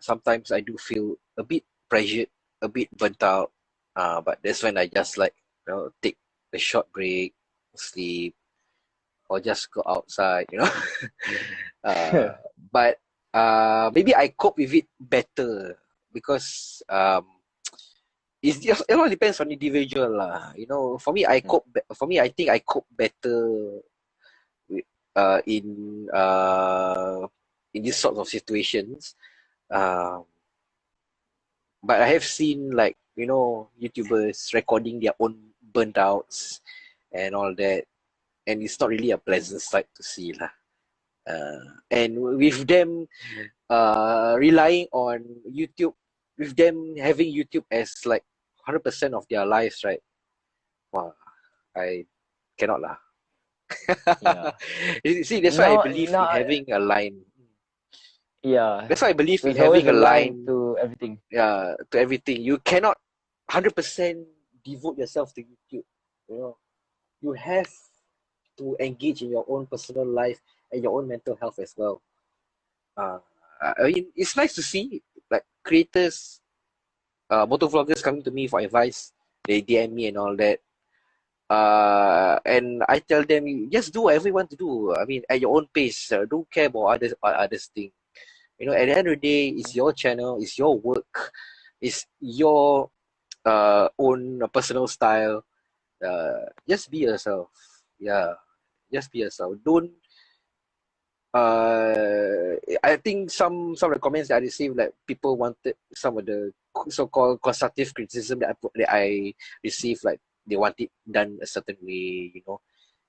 Sometimes I do feel a bit pressured a bit burnt out. But that's when I just like, take a short break, sleep, or just go outside, uh, but maybe I cope with it better because it all depends on individual lah. For me, I think I cope better with, in these sorts of situations. Um, but I have seen like YouTubers recording their own burnt outs and all that, and it's not really a pleasant sight to see lah. And with them relying on YouTube, with them having YouTube as like 100% of their lives, right? Wow, I cannot lah. Yeah. You see, that's why I believe in having a line. Yeah. That's why I believe in There's always having a line to everything. Yeah, to everything. You cannot 100% devote yourself to YouTube. You have to engage in your own personal life and your own mental health as well. I mean, it's nice to see like creators, motovloggers coming to me for advice. They DM me and all that. And I tell them, just do whatever you want to do. I mean, at your own pace. Don't care about others thing. At the end of the day, it's your channel, it's your work, it's your own personal style. Just be yourself. Yeah, just be yourself. Don't. I think some of the comments that I received, like people wanted some of the so-called constructive criticism that I received, like they want it done a certain way,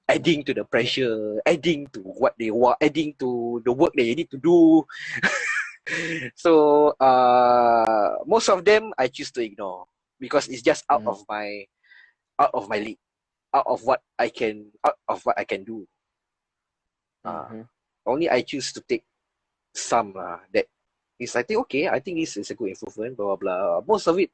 adding to the pressure, adding to what they want, adding to the work that you need to do. So most of them I choose to ignore because it's just out of my league, out of what I can do. Only I choose to take some that is I think okay, I think this is a good improvement, blah blah blah. Most of it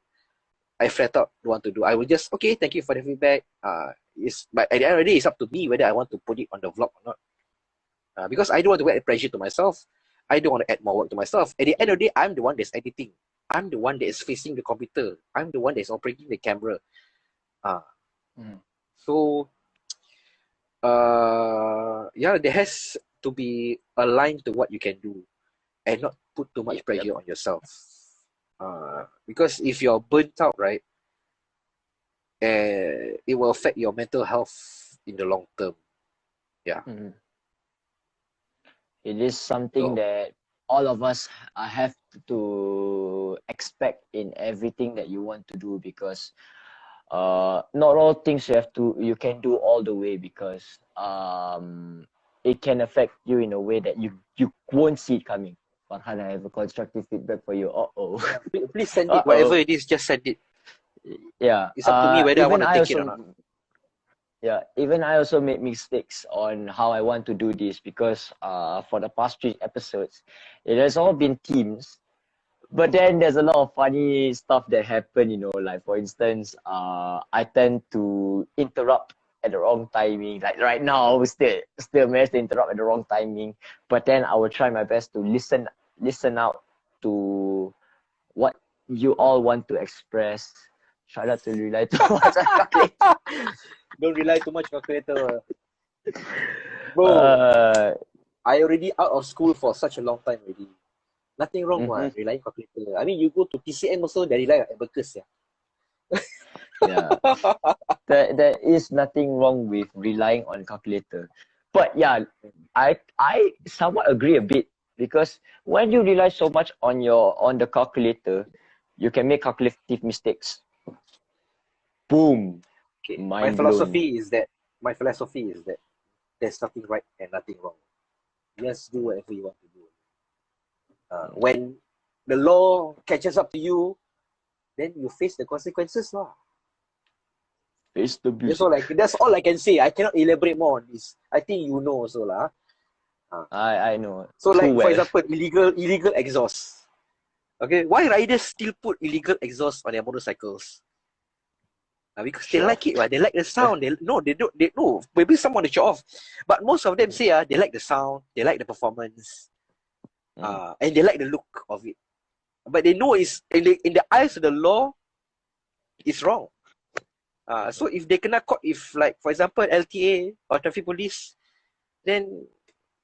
I flat out don't want to do. I will just okay, thank you for the feedback. But at the end of the day, it's up to me whether I want to put it on the vlog or not. Because I don't want to add pressure to myself. I don't want to add more work to myself. At the end of the day, I'm the one that's editing. I'm the one that is facing the computer. I'm the one that's operating the camera. So, yeah, there has to be a line to what you can do and not put too much pressure on yourself. Because if you're burnt out, right, it will affect your mental health in the long term. Yeah. It is something that all of us have to expect in everything that you want to do, because not all things you can do all the way, because it can affect you in a way that you won't see it coming. Farhan, I have a constructive feedback for you. Please send it. Whatever it is, just send it. Yeah. It's up to me whether I want to take it or not. Yeah, even I also made mistakes on how I want to do this, because for the past 3 episodes, it has all been teams. But then there's a lot of funny stuff that happen, like for instance, I tend to interrupt at the wrong timing. Like right now, we still managed to interrupt at the wrong timing. But then I will try my best to listen out to what you all want to express. Try not to rely too much on calculator. Don't rely too much on calculator. Bro, I already out of school for such a long time already. Nothing wrong with relying on calculator. I mean, you go to TCM also, they rely on abacus. Yeah. There is nothing wrong with relying on calculator. But yeah, I somewhat agree a bit, because when you rely so much on the calculator, you can make calculative mistakes. Boom. Okay. My philosophy is that there's nothing right and nothing wrong. Just do whatever you want to do. When the law catches up to you, then you face the consequences lah. Face the beast. That's all I can say. I cannot elaborate more on this. I think you know also lah. I know. So for example, illegal exhaust. Okay, why riders still put illegal exhaust on their motorcycles? Because they like it, right? They like the sound. They don't. Maybe some want to show off, but most of them say they like the sound, they like the performance, and they like the look of it. But they know it's in the eyes of the law, is wrong. So if they kena caught, if like for example LTA or traffic police, then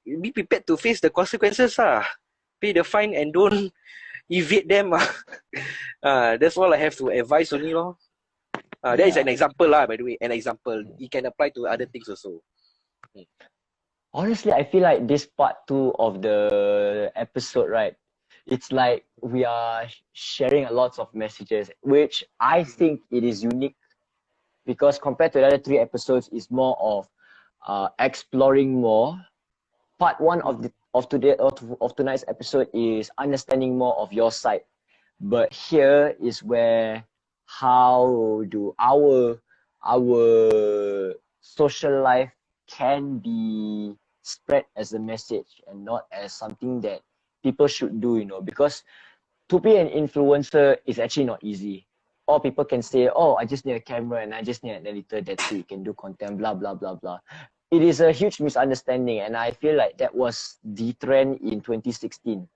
be prepared to face the consequences. Pay the fine and don't evade them. That's all I have to advise only. That is an example, by the way. An example. It can apply to other things also. Honestly, I feel like this part two of the episode, right? It's like we are sharing a lots of messages, which I think it is unique because compared to the other three episodes, it's more of exploring more. Part one of tonight's episode is understanding more of your side, but here is where how do our social life can be spread as a message and not as something that people should do, because to be an influencer is actually not easy. Or people can say, oh, I just need a camera and I just need an editor, that's it, you can do content, blah, blah, blah, blah. It is a huge misunderstanding, and I feel like that was the trend in 2016.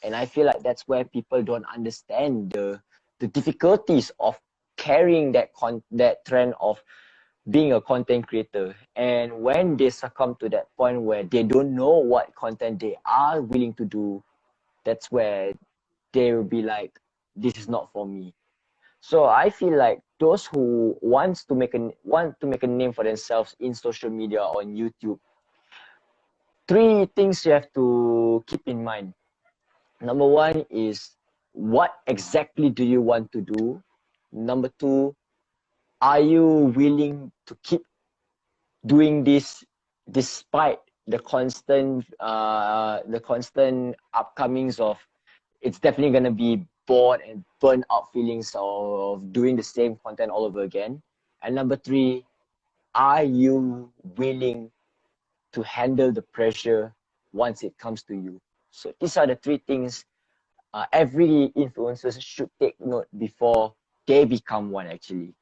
And I feel like that's where people don't understand the difficulties of carrying that trend of being a content creator. And when they succumb to that point where they don't know what content they are willing to do, that's where they will be like, this is not for me. So I feel like those who want to make a name for themselves in social media or on YouTube, three things you have to keep in mind. Number one is, what exactly do you want to do? Number two, are you willing to keep doing this despite the constant upcomings of, it's definitely going to be bored and burnt out feelings of doing the same content all over again? And number three, are you willing to handle the pressure once it comes to you? So these are the three things every influencer should take note before they become one, actually.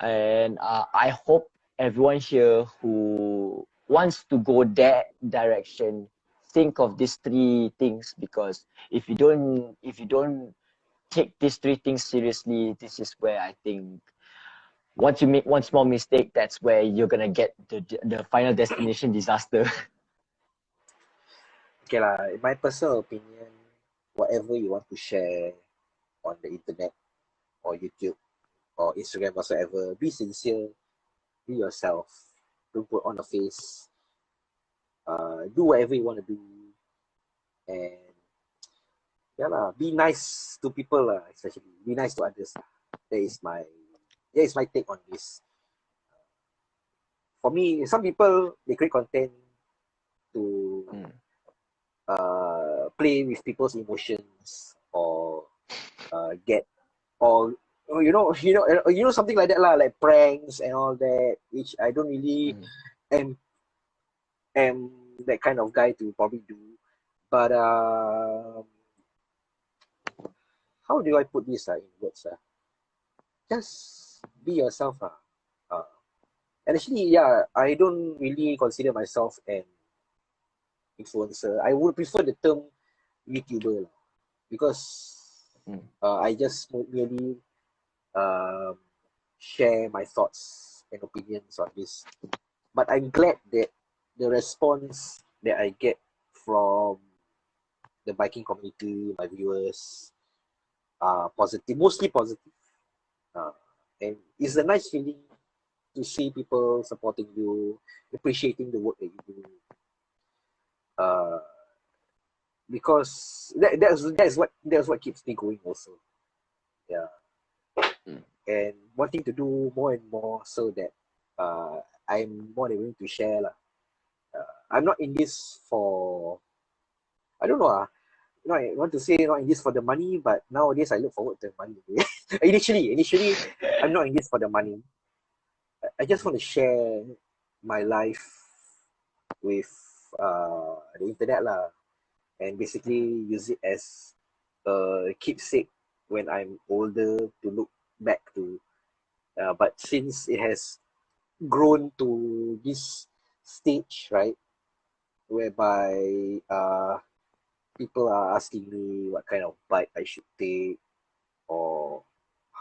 And I hope everyone here who wants to go that direction think of these three things, because if you don't take these three things seriously, this is where I think once you make one small mistake, that's where you're gonna get the final destination disaster. Okay lah, in my personal opinion, whatever you want to share on the internet or YouTube or Instagram whatsoever, be sincere, be yourself. Don't put on a face. Do whatever you want to do, and be nice to people especially be nice to others. That is my take on this. For me, some people they create content to play with people's emotions or get or something like that lah, like pranks and all that, which I don't really am that kind of guy to probably do. But how do I put this in words? Just be yourself. And actually, I don't really consider myself an influencer. I would prefer the term YouTuber because I just merely share my thoughts and opinions on this. But I'm glad that the response that I get from the biking community, my viewers, are positive, mostly positive. And it's a nice feeling to see people supporting you, appreciating the work that you do. Because that's what keeps me going also. Yeah. And wanting to do more and more so that I'm more than willing to share. I'm not in this for, I don't know. I want to say not in this for the money, but nowadays I look forward to the money. Initially, I'm not in this for the money. I just want to share my life with the internet and basically use it as a keepsake when I'm older to look back to. But since it has grown to this stage, right, whereby people are asking me what kind of bike I should take or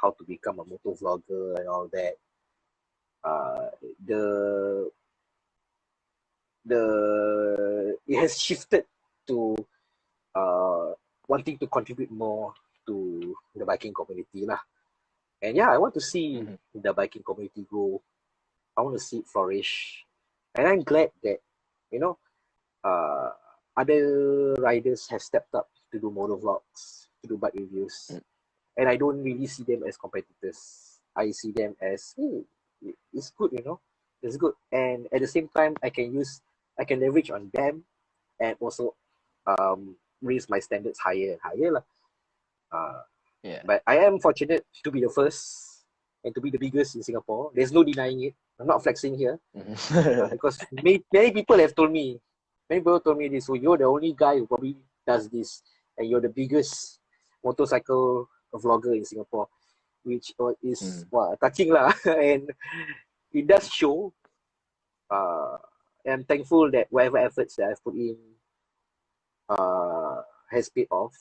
how to become a motor vlogger and all that. Uh, the it has shifted to uh, wanting to contribute more to the biking community lah. And yeah, I want to see the biking community grow. I want to see it flourish. And I'm glad that, you know, uh, other riders have stepped up to do motor vlogs, to do bike reviews. And I don't really see them as competitors. I see them as, it's good, you know, it's good. And at the same time, I can leverage on them and also raise my standards higher and higher lah. But I am fortunate to be the first and to be the biggest in Singapore. There's no denying it. I'm not flexing here because many people have told me, this. So you're the only guy who probably does this, and you're the biggest motorcycle vlogger in Singapore, which is touching lah. And it does show. I'm thankful that whatever efforts that I've put in has paid off.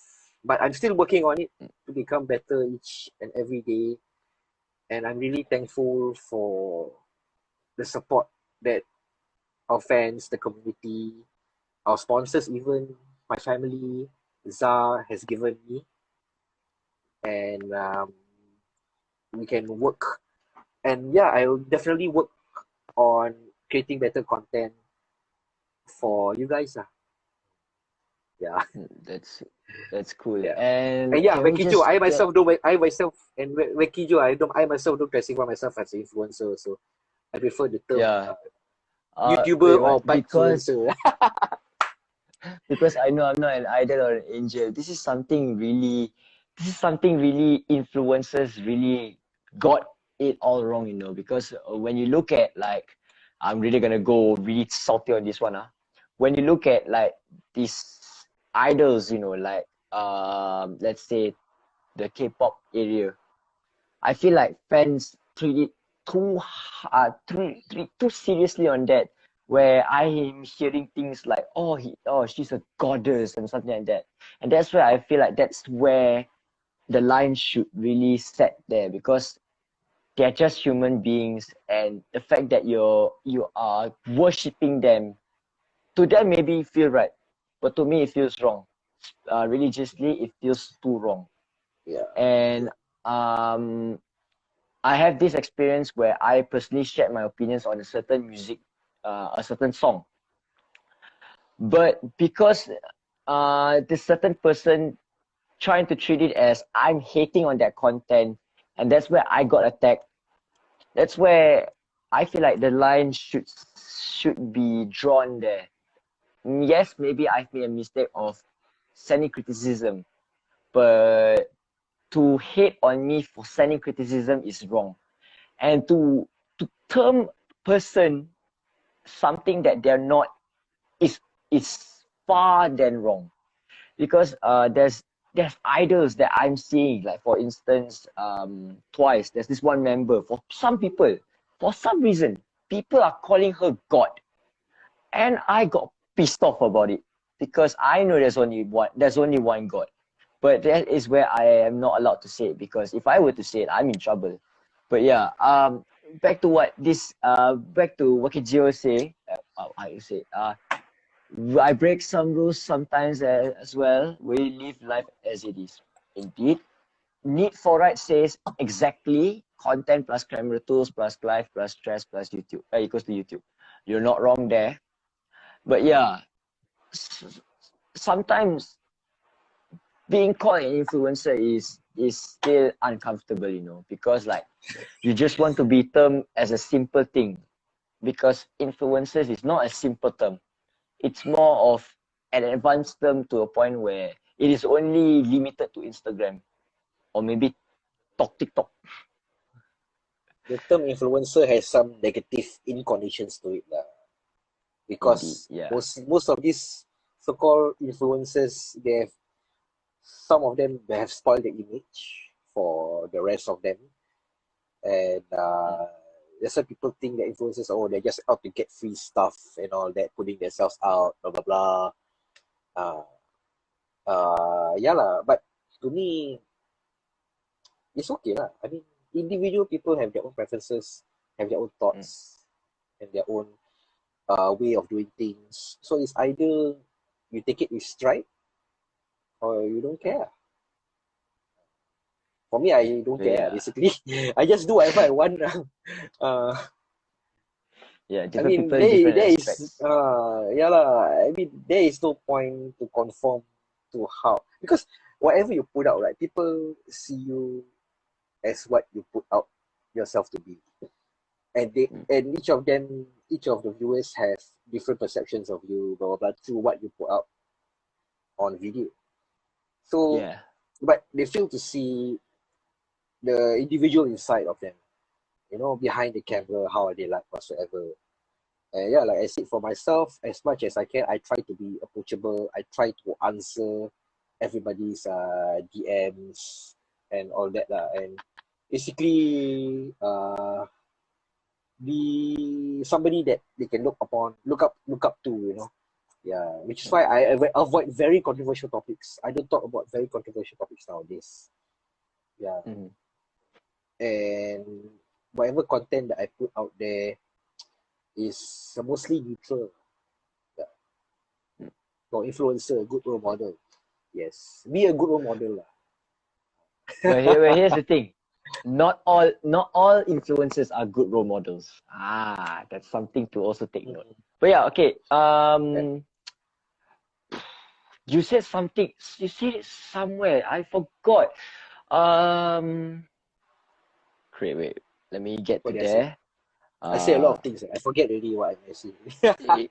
But I'm still working on it to become better each and every day. And I'm really thankful for the support that our fans, the community, our sponsors, even my family, Zah has given me. And we can work. And yeah, I will definitely work on creating better content for you guys. Yeah. That's cool. Yeah. And yeah, can we Wacky just Joe, I get- myself and Wacky Joe, I myself don't classify myself as an influencer, so I prefer the term YouTuber wait, or what? bike influencer. Because I know I'm not an idol or an angel. This is something really influencers really got it all wrong, you know. Because when you look at like, I'm really gonna go really salty on this one, when you look at like these idols, you know, like let's say the K-pop area, I feel like fans treat it too seriously on that. Where I am hearing things like, she's a goddess and something like that, and that's where I feel like that's where the line should really set there, because they're just human beings, and the fact that you are worshipping them, to them maybe feel right, but to me it feels wrong. Religiously, it feels too wrong. Yeah. And I have this experience where I personally shared my opinions on a certain music, a certain song. But because this certain person trying to treat it as I'm hating on that content, and that's where I got attacked. That's where I feel like the line should be drawn there. Yes, maybe I've made a mistake of sending criticism, but to hate on me for sending criticism is wrong. And to term person something that they're not is far than wrong. Because there's idols that I'm seeing, like for instance, Twice, there's this one member. For some people, for some reason, people are calling her God. And I got pissed off about it, because I know there's only one God. But that is where I am not allowed to say it, because if I were to say it, I'm in trouble. But yeah, back to what Gio say. I say, I break some rules sometimes as well. We live life as it is. Indeed, Need for Right says exactly content plus camera tools plus life plus stress plus YouTube equals to YouTube. You're not wrong there. But yeah, sometimes being called an influencer is still uncomfortable, you know, because like you just want to be termed as a simple thing, because influencers is not a simple term. It's more of an advanced term, to a point where it is only limited to Instagram or maybe TikTok. The term influencer has some negative inconnotations to it lah. Because Indeed, yeah. most of these so-called influencers, some of them they have spoiled the image for the rest of them, and that's why people think that influencers, they're just out to get free stuff and all that, putting themselves out, blah blah blah. Yeah lah. But to me, it's okay lah. I mean, individual people have their own preferences, have their own Mm. thoughts, and their own way of doing things. So it's either you take it with stride or you don't care. For me, I don't care. Yeah, Basically, I just do whatever I want. uh, yeah. I Different mean, people, different there is, aspects. yeah lah. I mean, there is no point to conform to how, because whatever you put out, right, people see you as what you put out yourself to be, and Mm. each of them, each of the viewers have different perceptions of you, blah blah blah, through what you put out on video. So, Yeah. but they fail to see the individual inside of them, behind the camera, how are they like whatsoever. And yeah, like I said, for myself, as much as I can, I try to be approachable. I try to answer everybody's DMs and all that lah. And basically, be somebody that they can look up to, Yeah, which is why I avoid very controversial topics. I don't talk about very controversial topics nowadays. Yeah, Mm. and whatever content that I put out there is mostly neutral. Yeah. Mm. For influencer, good role model. Yes, be a good role model lah. Here's the thing. Not all influencers are good role models. That's something to also take note. But yeah, okay. Yeah. You said something. You said it somewhere. I forgot. Um, wait. Let me get What to did I say? there. I say a lot Uh, of things. I forget already what I say.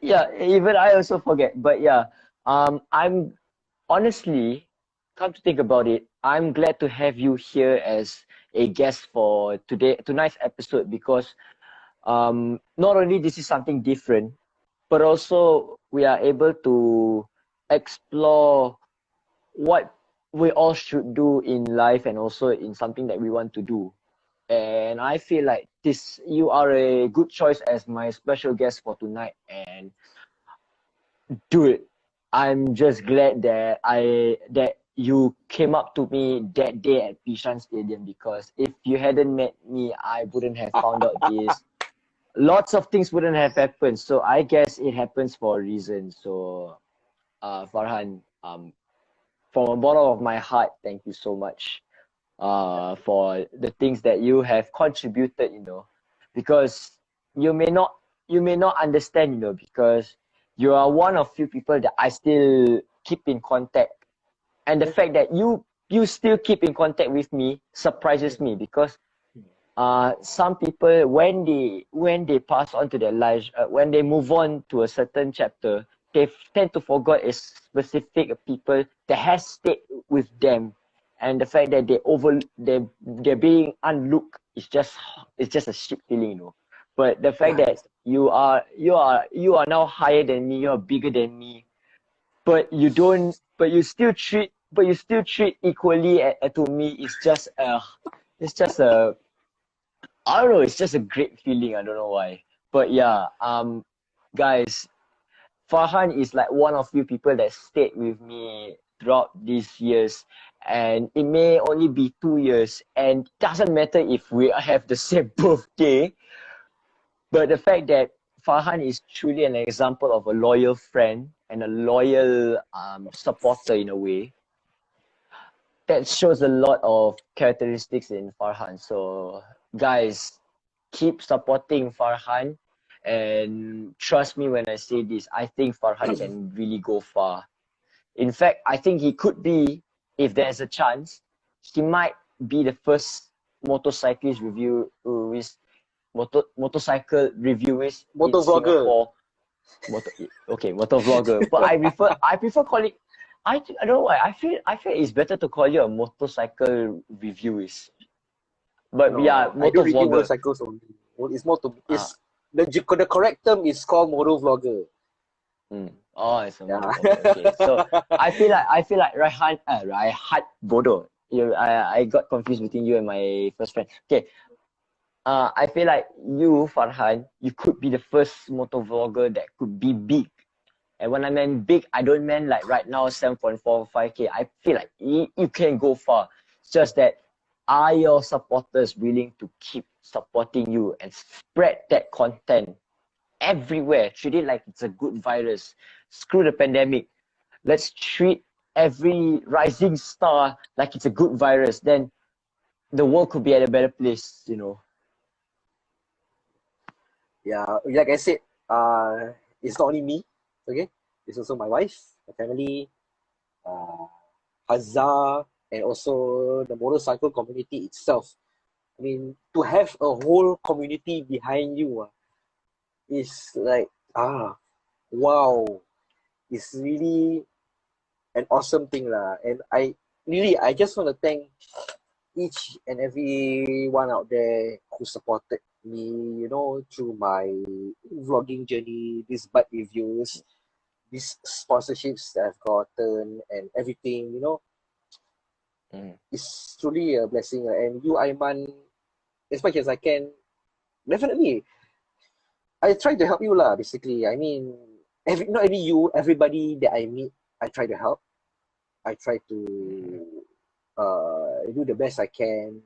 yeah. Even I also forget. But yeah. I'm honestly, come to think about it, I'm glad to have you here as a guest for tonight's episode because not only this is something different, but also we are able to explore what we all should do in life and also in something that we want to do. And I feel like you are a good choice as my special guest for tonight. And dude, I'm just glad that you came up to me that day at Bishan Stadium because if you hadn't met me, I wouldn't have found out this. Lots of things wouldn't have happened. So I guess it happens for a reason. So Farhan, from the bottom of my heart, thank you so much for the things that you have contributed, because you may not you may not understand, because you are one of few people that I still keep in contact. And the fact that you still keep in contact with me surprises me because some people when they pass on to their lives, when they move on to a certain chapter, they tend to forget a specific people that has stayed with them, and the fact that they're being unlooked is just a shit feeling. But the fact Yeah, that you are now higher than me, you're bigger than me, but you still treat equally to me. It's just a I don't know. It's just a great feeling. I don't know why. But yeah, guys, Farhan is like one of few people that stayed with me throughout these years, and it may only be 2 years, and doesn't matter if we have the same birthday. But the fact that Farhan is truly an example of a loyal friend and a loyal supporter in a way, that shows a lot of characteristics in Farhan. So, guys, keep supporting Farhan, and trust me when I say this. I think Farhan can really go far. In fact, I think he could be, if there's a chance, he might be the first motorcyclist review with motorcycle reviewers in motor vlogger. Singapore. Motor vlogger. But I prefer calling. I don't know why. I feel it's better to call you a motorcycle reviewist. But yeah, No, I motor don't review vlogger. motorcycles only. It's more to Ah, it's the correct term is called motor vlogger. Oh, it's a motor Yeah. vlogger. Okay, so I feel like Raihat bodoh. I got confused between you and my first friend. Okay, I feel like you, Farhan, you could be the first motor vlogger that could be big. And when I meant big, I don't mean like right now 7.45K. I feel like you can go far. It's just that are your supporters willing to keep supporting you and spread that content everywhere? Treat it like it's a good virus. Screw the pandemic. Let's treat every rising star like it's a good virus. Then the world could be at a better place, you know. Yeah, like I said, it's not only me, okay? It's also my wife, my family, uh, Hazar, and also the motorcycle community itself. I mean, to have a whole community behind you is like, wow, it's really an awesome thing lah. And I just want to thank each and every one out there who supported me, through my vlogging journey, these bike reviews, these sponsorships that I've gotten and everything, it's truly a blessing. And you, Aiman, as much as I can, definitely, I try to help you lah, basically. I mean, not only you, everybody that I meet, I try to help. I try to do the best I can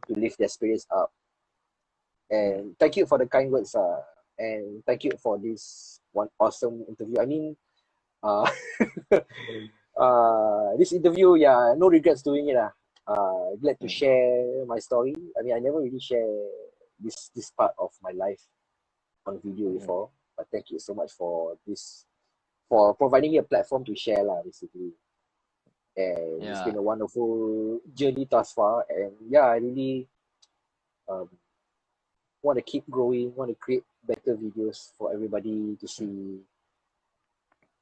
to lift their spirits up. And thank you for the kind words, and thank you for this one awesome interview. I mean, uh, this interview, yeah, no regrets doing it. Glad to share my story. I mean, I never really share this part of my life on video before, but thank you so much for this, for providing me a platform to share lah, basically. And it's been a wonderful journey thus far. And yeah, I really want to keep growing, want to create better videos for everybody to see.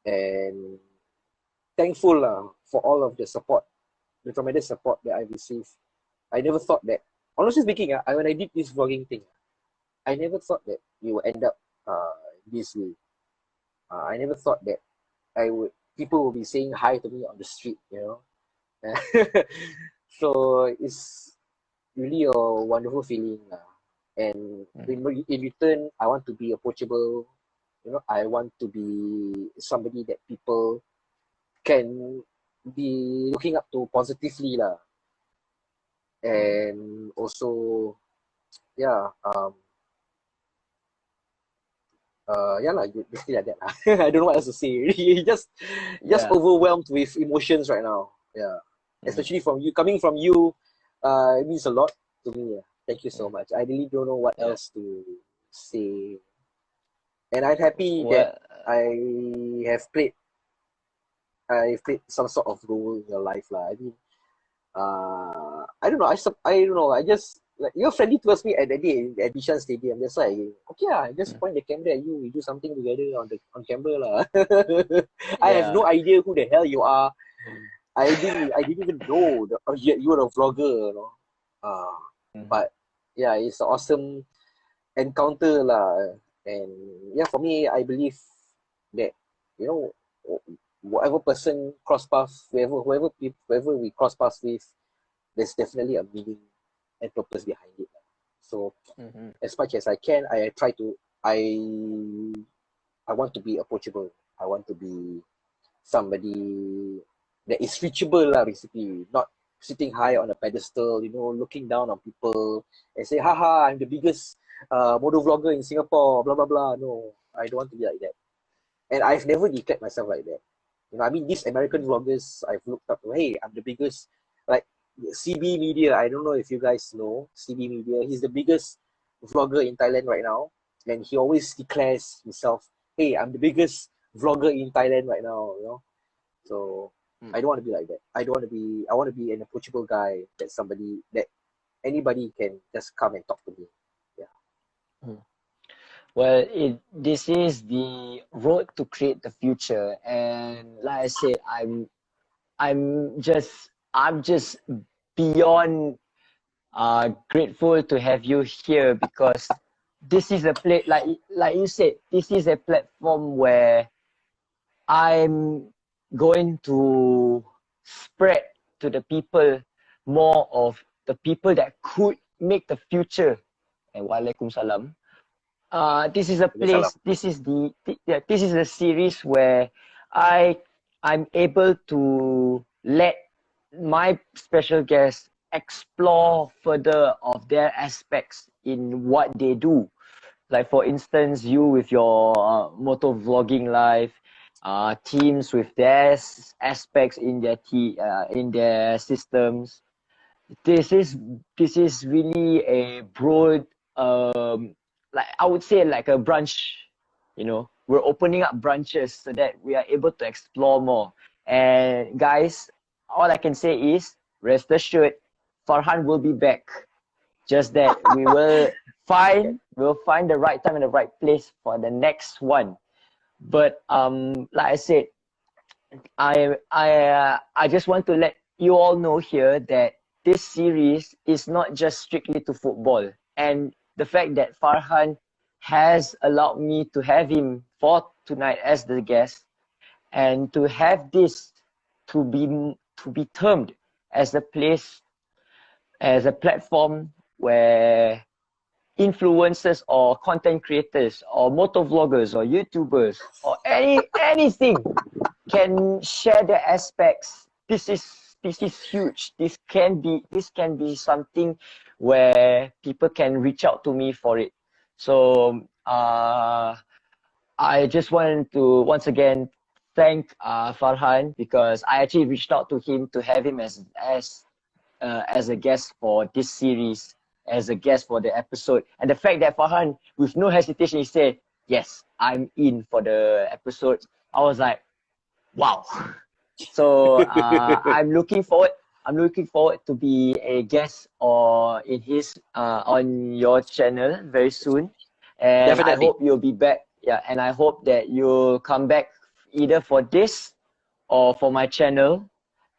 And thankful for all of the support, the tremendous support that I received. I never thought that, honestly speaking, when I did this vlogging thing, I never thought that we would end up this way. I never thought that people will be saying hi to me on the street, So it's really a wonderful feeling. And in return, I want to be approachable. I want to be somebody that people can be looking up to positively lah. And also, yeah, basically like that. I don't know what else to say. just overwhelmed with emotions right now. Yeah, especially from you, coming from you, it means a lot to me. Thank you so much. I really don't know what else to say. And I'm happy that I've played some sort of role in your life lah. I mean, I don't know. I don't know. I just, like, you're friendly towards me at that day at Bishan Stadium. That's why I just point the camera at you. We do something together on camera lah. I have no idea who the hell you are. I didn't even know you were a vlogger. But yeah, it's an awesome encounter lah. And yeah, for me, I believe that whatever person cross paths, whoever we cross paths with, there's definitely a meaning and purpose behind it. So as much as I can, I try to. I want to be approachable. I want to be somebody that is reachable lah, basically. Not sitting high on a pedestal, looking down on people and say, haha, I'm the biggest motor vlogger in Singapore, blah blah blah. No, I don't want to be like that. And I've never declared myself like that. I mean, these American vloggers I've looked up to, hey, I'm the biggest, like CB Media. I don't know if you guys know CB Media. He's the biggest vlogger in Thailand right now. And he always declares himself, hey, I'm the biggest vlogger in Thailand right now, So I don't want to be like that. I want to be an approachable guy, that anybody can just come and talk to me. Yeah. Well, this is the road to create the future, and like I said, I'm just beyond grateful to have you here, because this is a like you said, this is a platform where I'm going to spread to the people more of the people that could make the future. And Waalaikumsalam. This is a place. This is the series where I'm able to let my special guests explore further of their aspects in what they do. Like for instance, you with your motor vlogging life, teams with their aspects in their in their systems. This is really a broad, like I would say like a branch. We're opening up branches so that we are able to explore more. And guys, all I can say is rest assured, Farhan will be back. Just that we'll find the right time and the right place for the next one. But like I said, I just want to let you all know here that this series is not just strictly to football, and the fact that Farhan has allowed me to have him for tonight as the guest, and to have this to be termed as a place, as a platform where influencers or content creators or motor vloggers or YouTubers or anything can share their aspects. This is huge. This can be something where people can reach out to me for it. So I just want to once again thank Farhan, because I actually reached out to him to have him as a guest for this series, as a guest for the episode. And the fact that Farhan, with no hesitation, he said, yes, I'm in for the episode. I was like, wow. So I'm looking forward. I'm looking forward to be a guest or in his on your channel very soon. And I Definitely. hope you'll be back. Yeah, and I hope that you'll come back either for this or for my channel.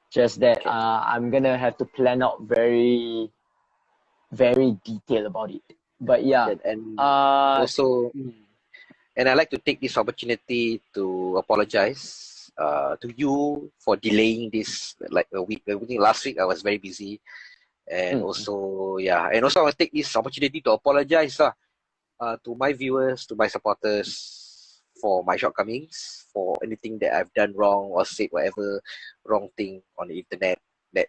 Just that Okay. I'm gonna have to plan out very, very detailed about it. But yeah, And uh, also, and I'd like to take this opportunity to apologize to you for delaying this like a week. I think last week I was very busy, and mm, also and also I want to take this opportunity to apologize to my viewers, to my supporters for my shortcomings, for anything that I've done wrong or said whatever wrong thing on the internet that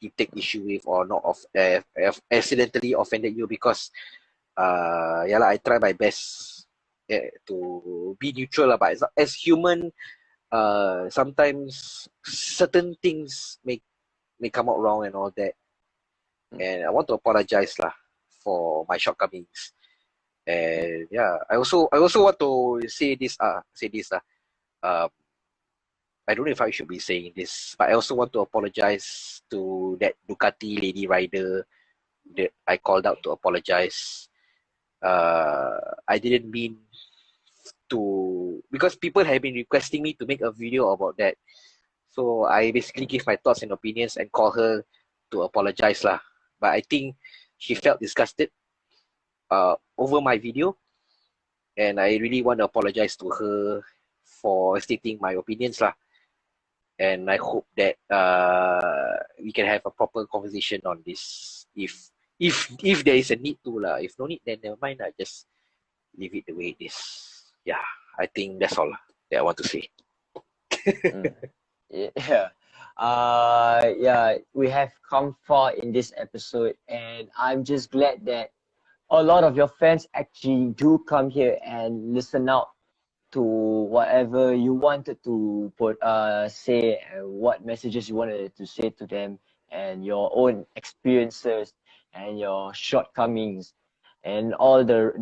you take issue with or not accidentally offended you, because I try my best to be neutral lah, but as human, sometimes certain things may come out wrong and all that, and I want to apologize lah for my shortcomings. And I also want to say this um I don't know if I should be saying this, but I also want to apologize to that Ducati lady rider that I called out to apologize. I didn't mean to, because people have been requesting me to make a video about that. So I basically give my thoughts and opinions and call her to apologize lah. But I think she felt disgusted over my video, and I really want to apologize to her for stating my opinions lah. And I hope that we can have a proper conversation on this. If there is a need to lah. If no need, then never mind. I just leave it the way it is. Yeah, I think that's all that I want to say. mm. Yeah. Yeah, we have come far in this episode, and I'm just glad that a lot of your fans actually do come here and listen out to whatever you wanted to say, and what messages you wanted to say to them, and your own experiences and your shortcomings and all the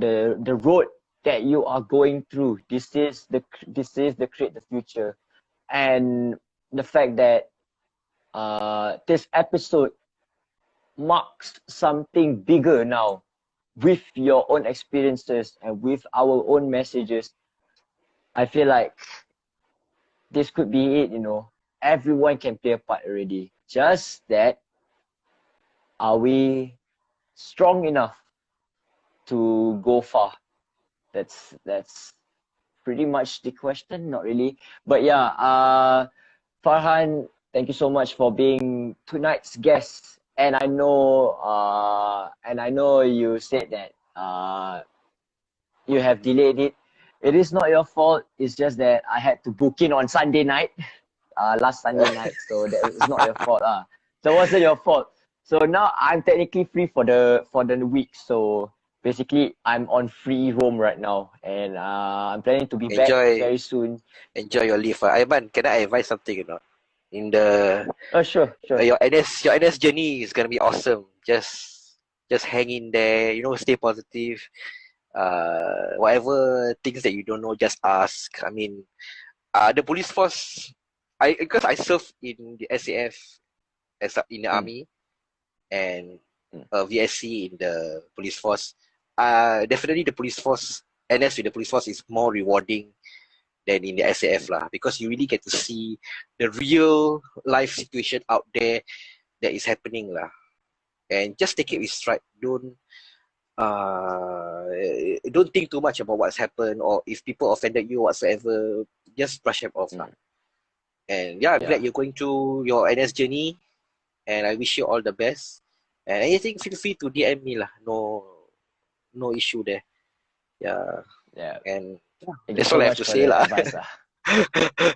road that you are going through. This is the create the future, and the fact that this episode marks something bigger now with your own experiences and with our own messages. I feel like this could be it. Everyone can play a part already. Just that, are we strong enough to go far? That's pretty much the question. Not really. But yeah, Farhan, thank you so much for being tonight's guest. And I know you said that you have delayed it. It is not your fault. It's just that I had to book in on Sunday night, last Sunday night. So that is not your fault. So it wasn't your fault. So now I'm technically free for the week. So basically, I'm on free roam right now, and I'm planning to be back Enjoy, very soon. enjoy your leave. Aiman, can I advise something or not? In the Oh, sure, sure. your NS journey is gonna be awesome. Just hang in there. Stay positive. Whatever things that you don't know, just ask. I mean, the police force. Because I served in the SAF in the Mm, army and mm, VSC in the police force. Definitely the police force NS with the police force is more rewarding than in the SAF lah, because you really get to see the real life situation out there that is happening lah, and just take it with stride. Don't think too much about what's happened, or if people offended you whatsoever. Just brush them off lah. mm. And yeah, I'm Yeah, glad you're going through your NS journey, and I wish you all the best. And anything, feel free to DM me lah. No issue there. Yeah, yeah. and yeah, Thank you that's so all I have much to for say the lah. advice.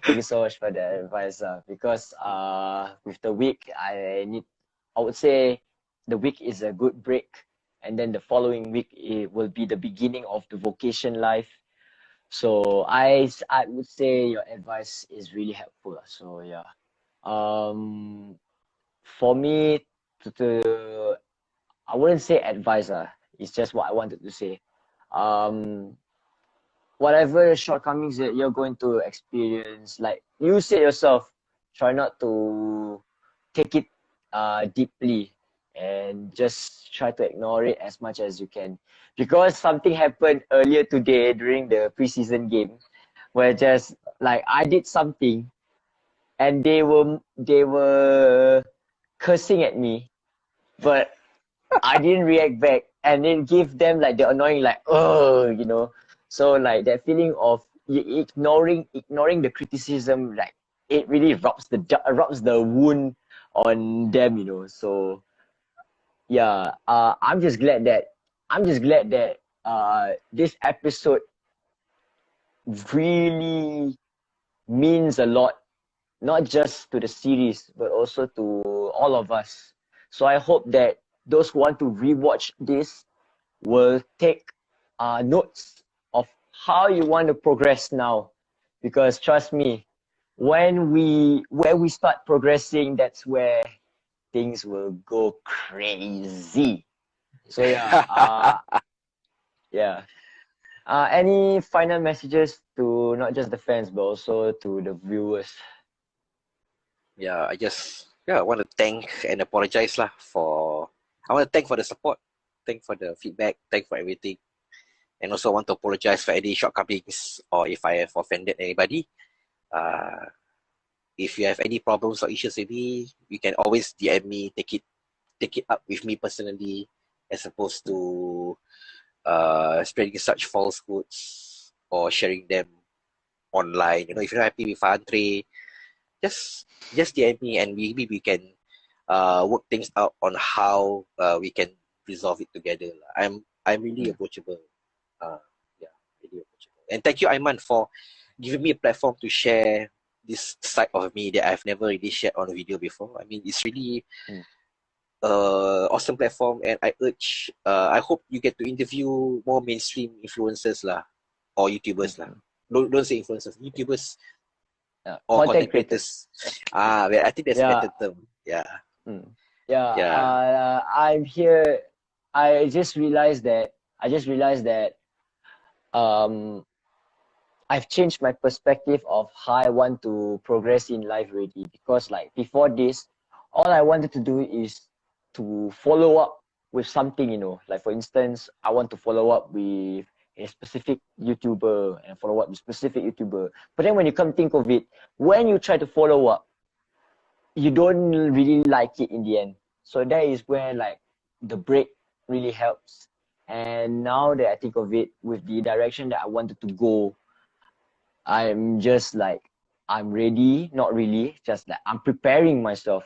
Thank you so much for the advice. Because with the week, I would say the week is a good break, and then the following week it will be the beginning of the vocation life. So I would say your advice is really helpful. So yeah. Um, for me to I wouldn't say advice. It's just what I wanted to say. Um, whatever shortcomings that you're going to experience, like you said yourself, try not to take it deeply, and just try to ignore it as much as you can. Because something happened earlier today during the preseason game where just like I did something and they were cursing at me, but I didn't react back, and then give them like the annoying like So like that feeling of ignoring the criticism, like it really rubs the wound on them. So yeah, I'm just glad that this episode really means a lot, not just to the series but also to all of us. So I hope that those who want to rewatch this will take notes of how you want to progress now, because trust me, when we start progressing, that's where things will go crazy. So yeah. Any final messages to not just the fans but also to the viewers? Yeah, I want to thank and apologize lah for. I want to thank for the support, thank for the feedback, thank for everything, and also want to apologize for any shortcomings or if I have offended anybody. Uh, if you have any problems or issues with me, you can always DM me, take it up with me personally, as opposed to spreading such falsehoods or sharing them online. If you're not happy with Farhan, Trey, just DM me, and maybe we can work things out on how we can resolve it together. I'm really Mm. approachable. Uh, yeah, really approachable. And thank you, Aiman, for giving me a platform to share this side of me that I've never really shared on a video before. I mean, it's really Mm. awesome platform, and I hope you get to interview more mainstream influencers lah, or YouTubers lah. Mm. Don't say influencers, YouTubers or Content content creators. creators. Well, I think that's a Yeah. better term. Yeah, Mm. Yeah, yeah. I'm here. I just realized that um I've changed my perspective of how I want to progress in life already. Because like before this, all I wanted to do is to follow up with something. Like for instance, I want to follow up with a specific YouTuber and follow up with specific YouTuber. But then when you come think of it, when you try to follow up, you don't really like it in the end. So that is where like the break really helps. And now that I think of it, with the direction that I wanted to go, I'm just like, I'm ready, not really, just like I'm preparing myself.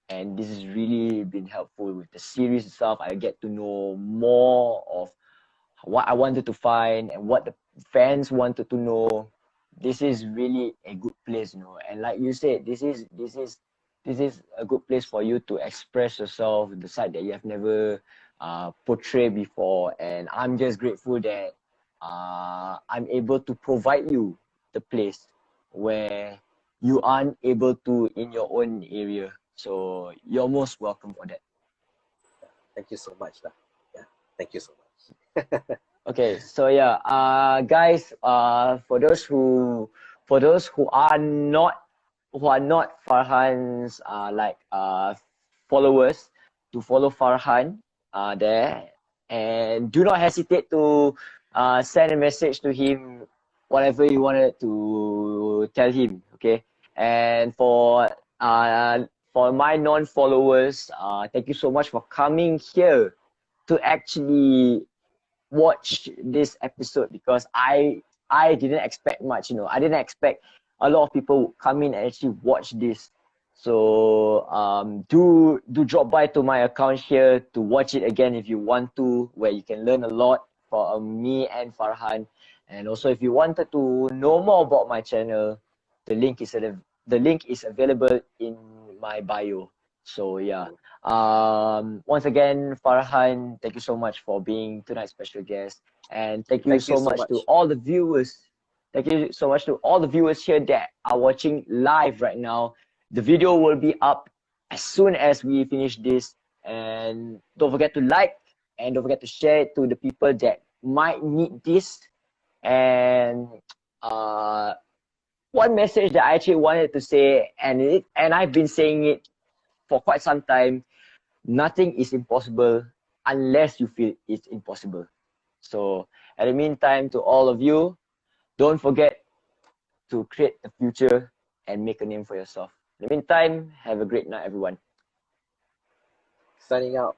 And this has really been helpful with the series itself. I get to know more of what I wanted to find and what the fans wanted to know. This is really a good place. And like you said, this is a good place for you to express yourself, the side that you have never portrayed before. And I'm just grateful that I'm able to provide you the place where you aren't able to in your own area. So you're most welcome for that. Thank you so much. Lah. Yeah, thank you so much. Okay, so yeah, guys, for those who are not Farhan's followers, to follow Farhan there, and do not hesitate to send a message to him, whatever you wanted to tell him. Okay, and for my non-followers, thank you so much for coming here to actually watch this episode, because I didn't expect much. I didn't expect a lot of people would come in and actually watch this. So do drop by to my account here to watch it again if you want to, where you can learn a lot from me and Farhan. And also, if you wanted to know more about my channel, the link is available in my bio. So yeah. Once again, Farhan, thank you so much for being tonight's special guest. And thank you Thank you so so much to much. all the viewers. Thank you so much to all the viewers here that are watching live right now. The video will be up as soon as we finish this. And don't forget to like and don't forget to share it to the people that might need this. And one message that I actually wanted to say, and I've been saying it for quite some time: nothing is impossible unless you feel it's impossible. So, at the meantime, to all of you, don't forget to create a future and make a name for yourself. In the meantime, have a great night, everyone. Signing out.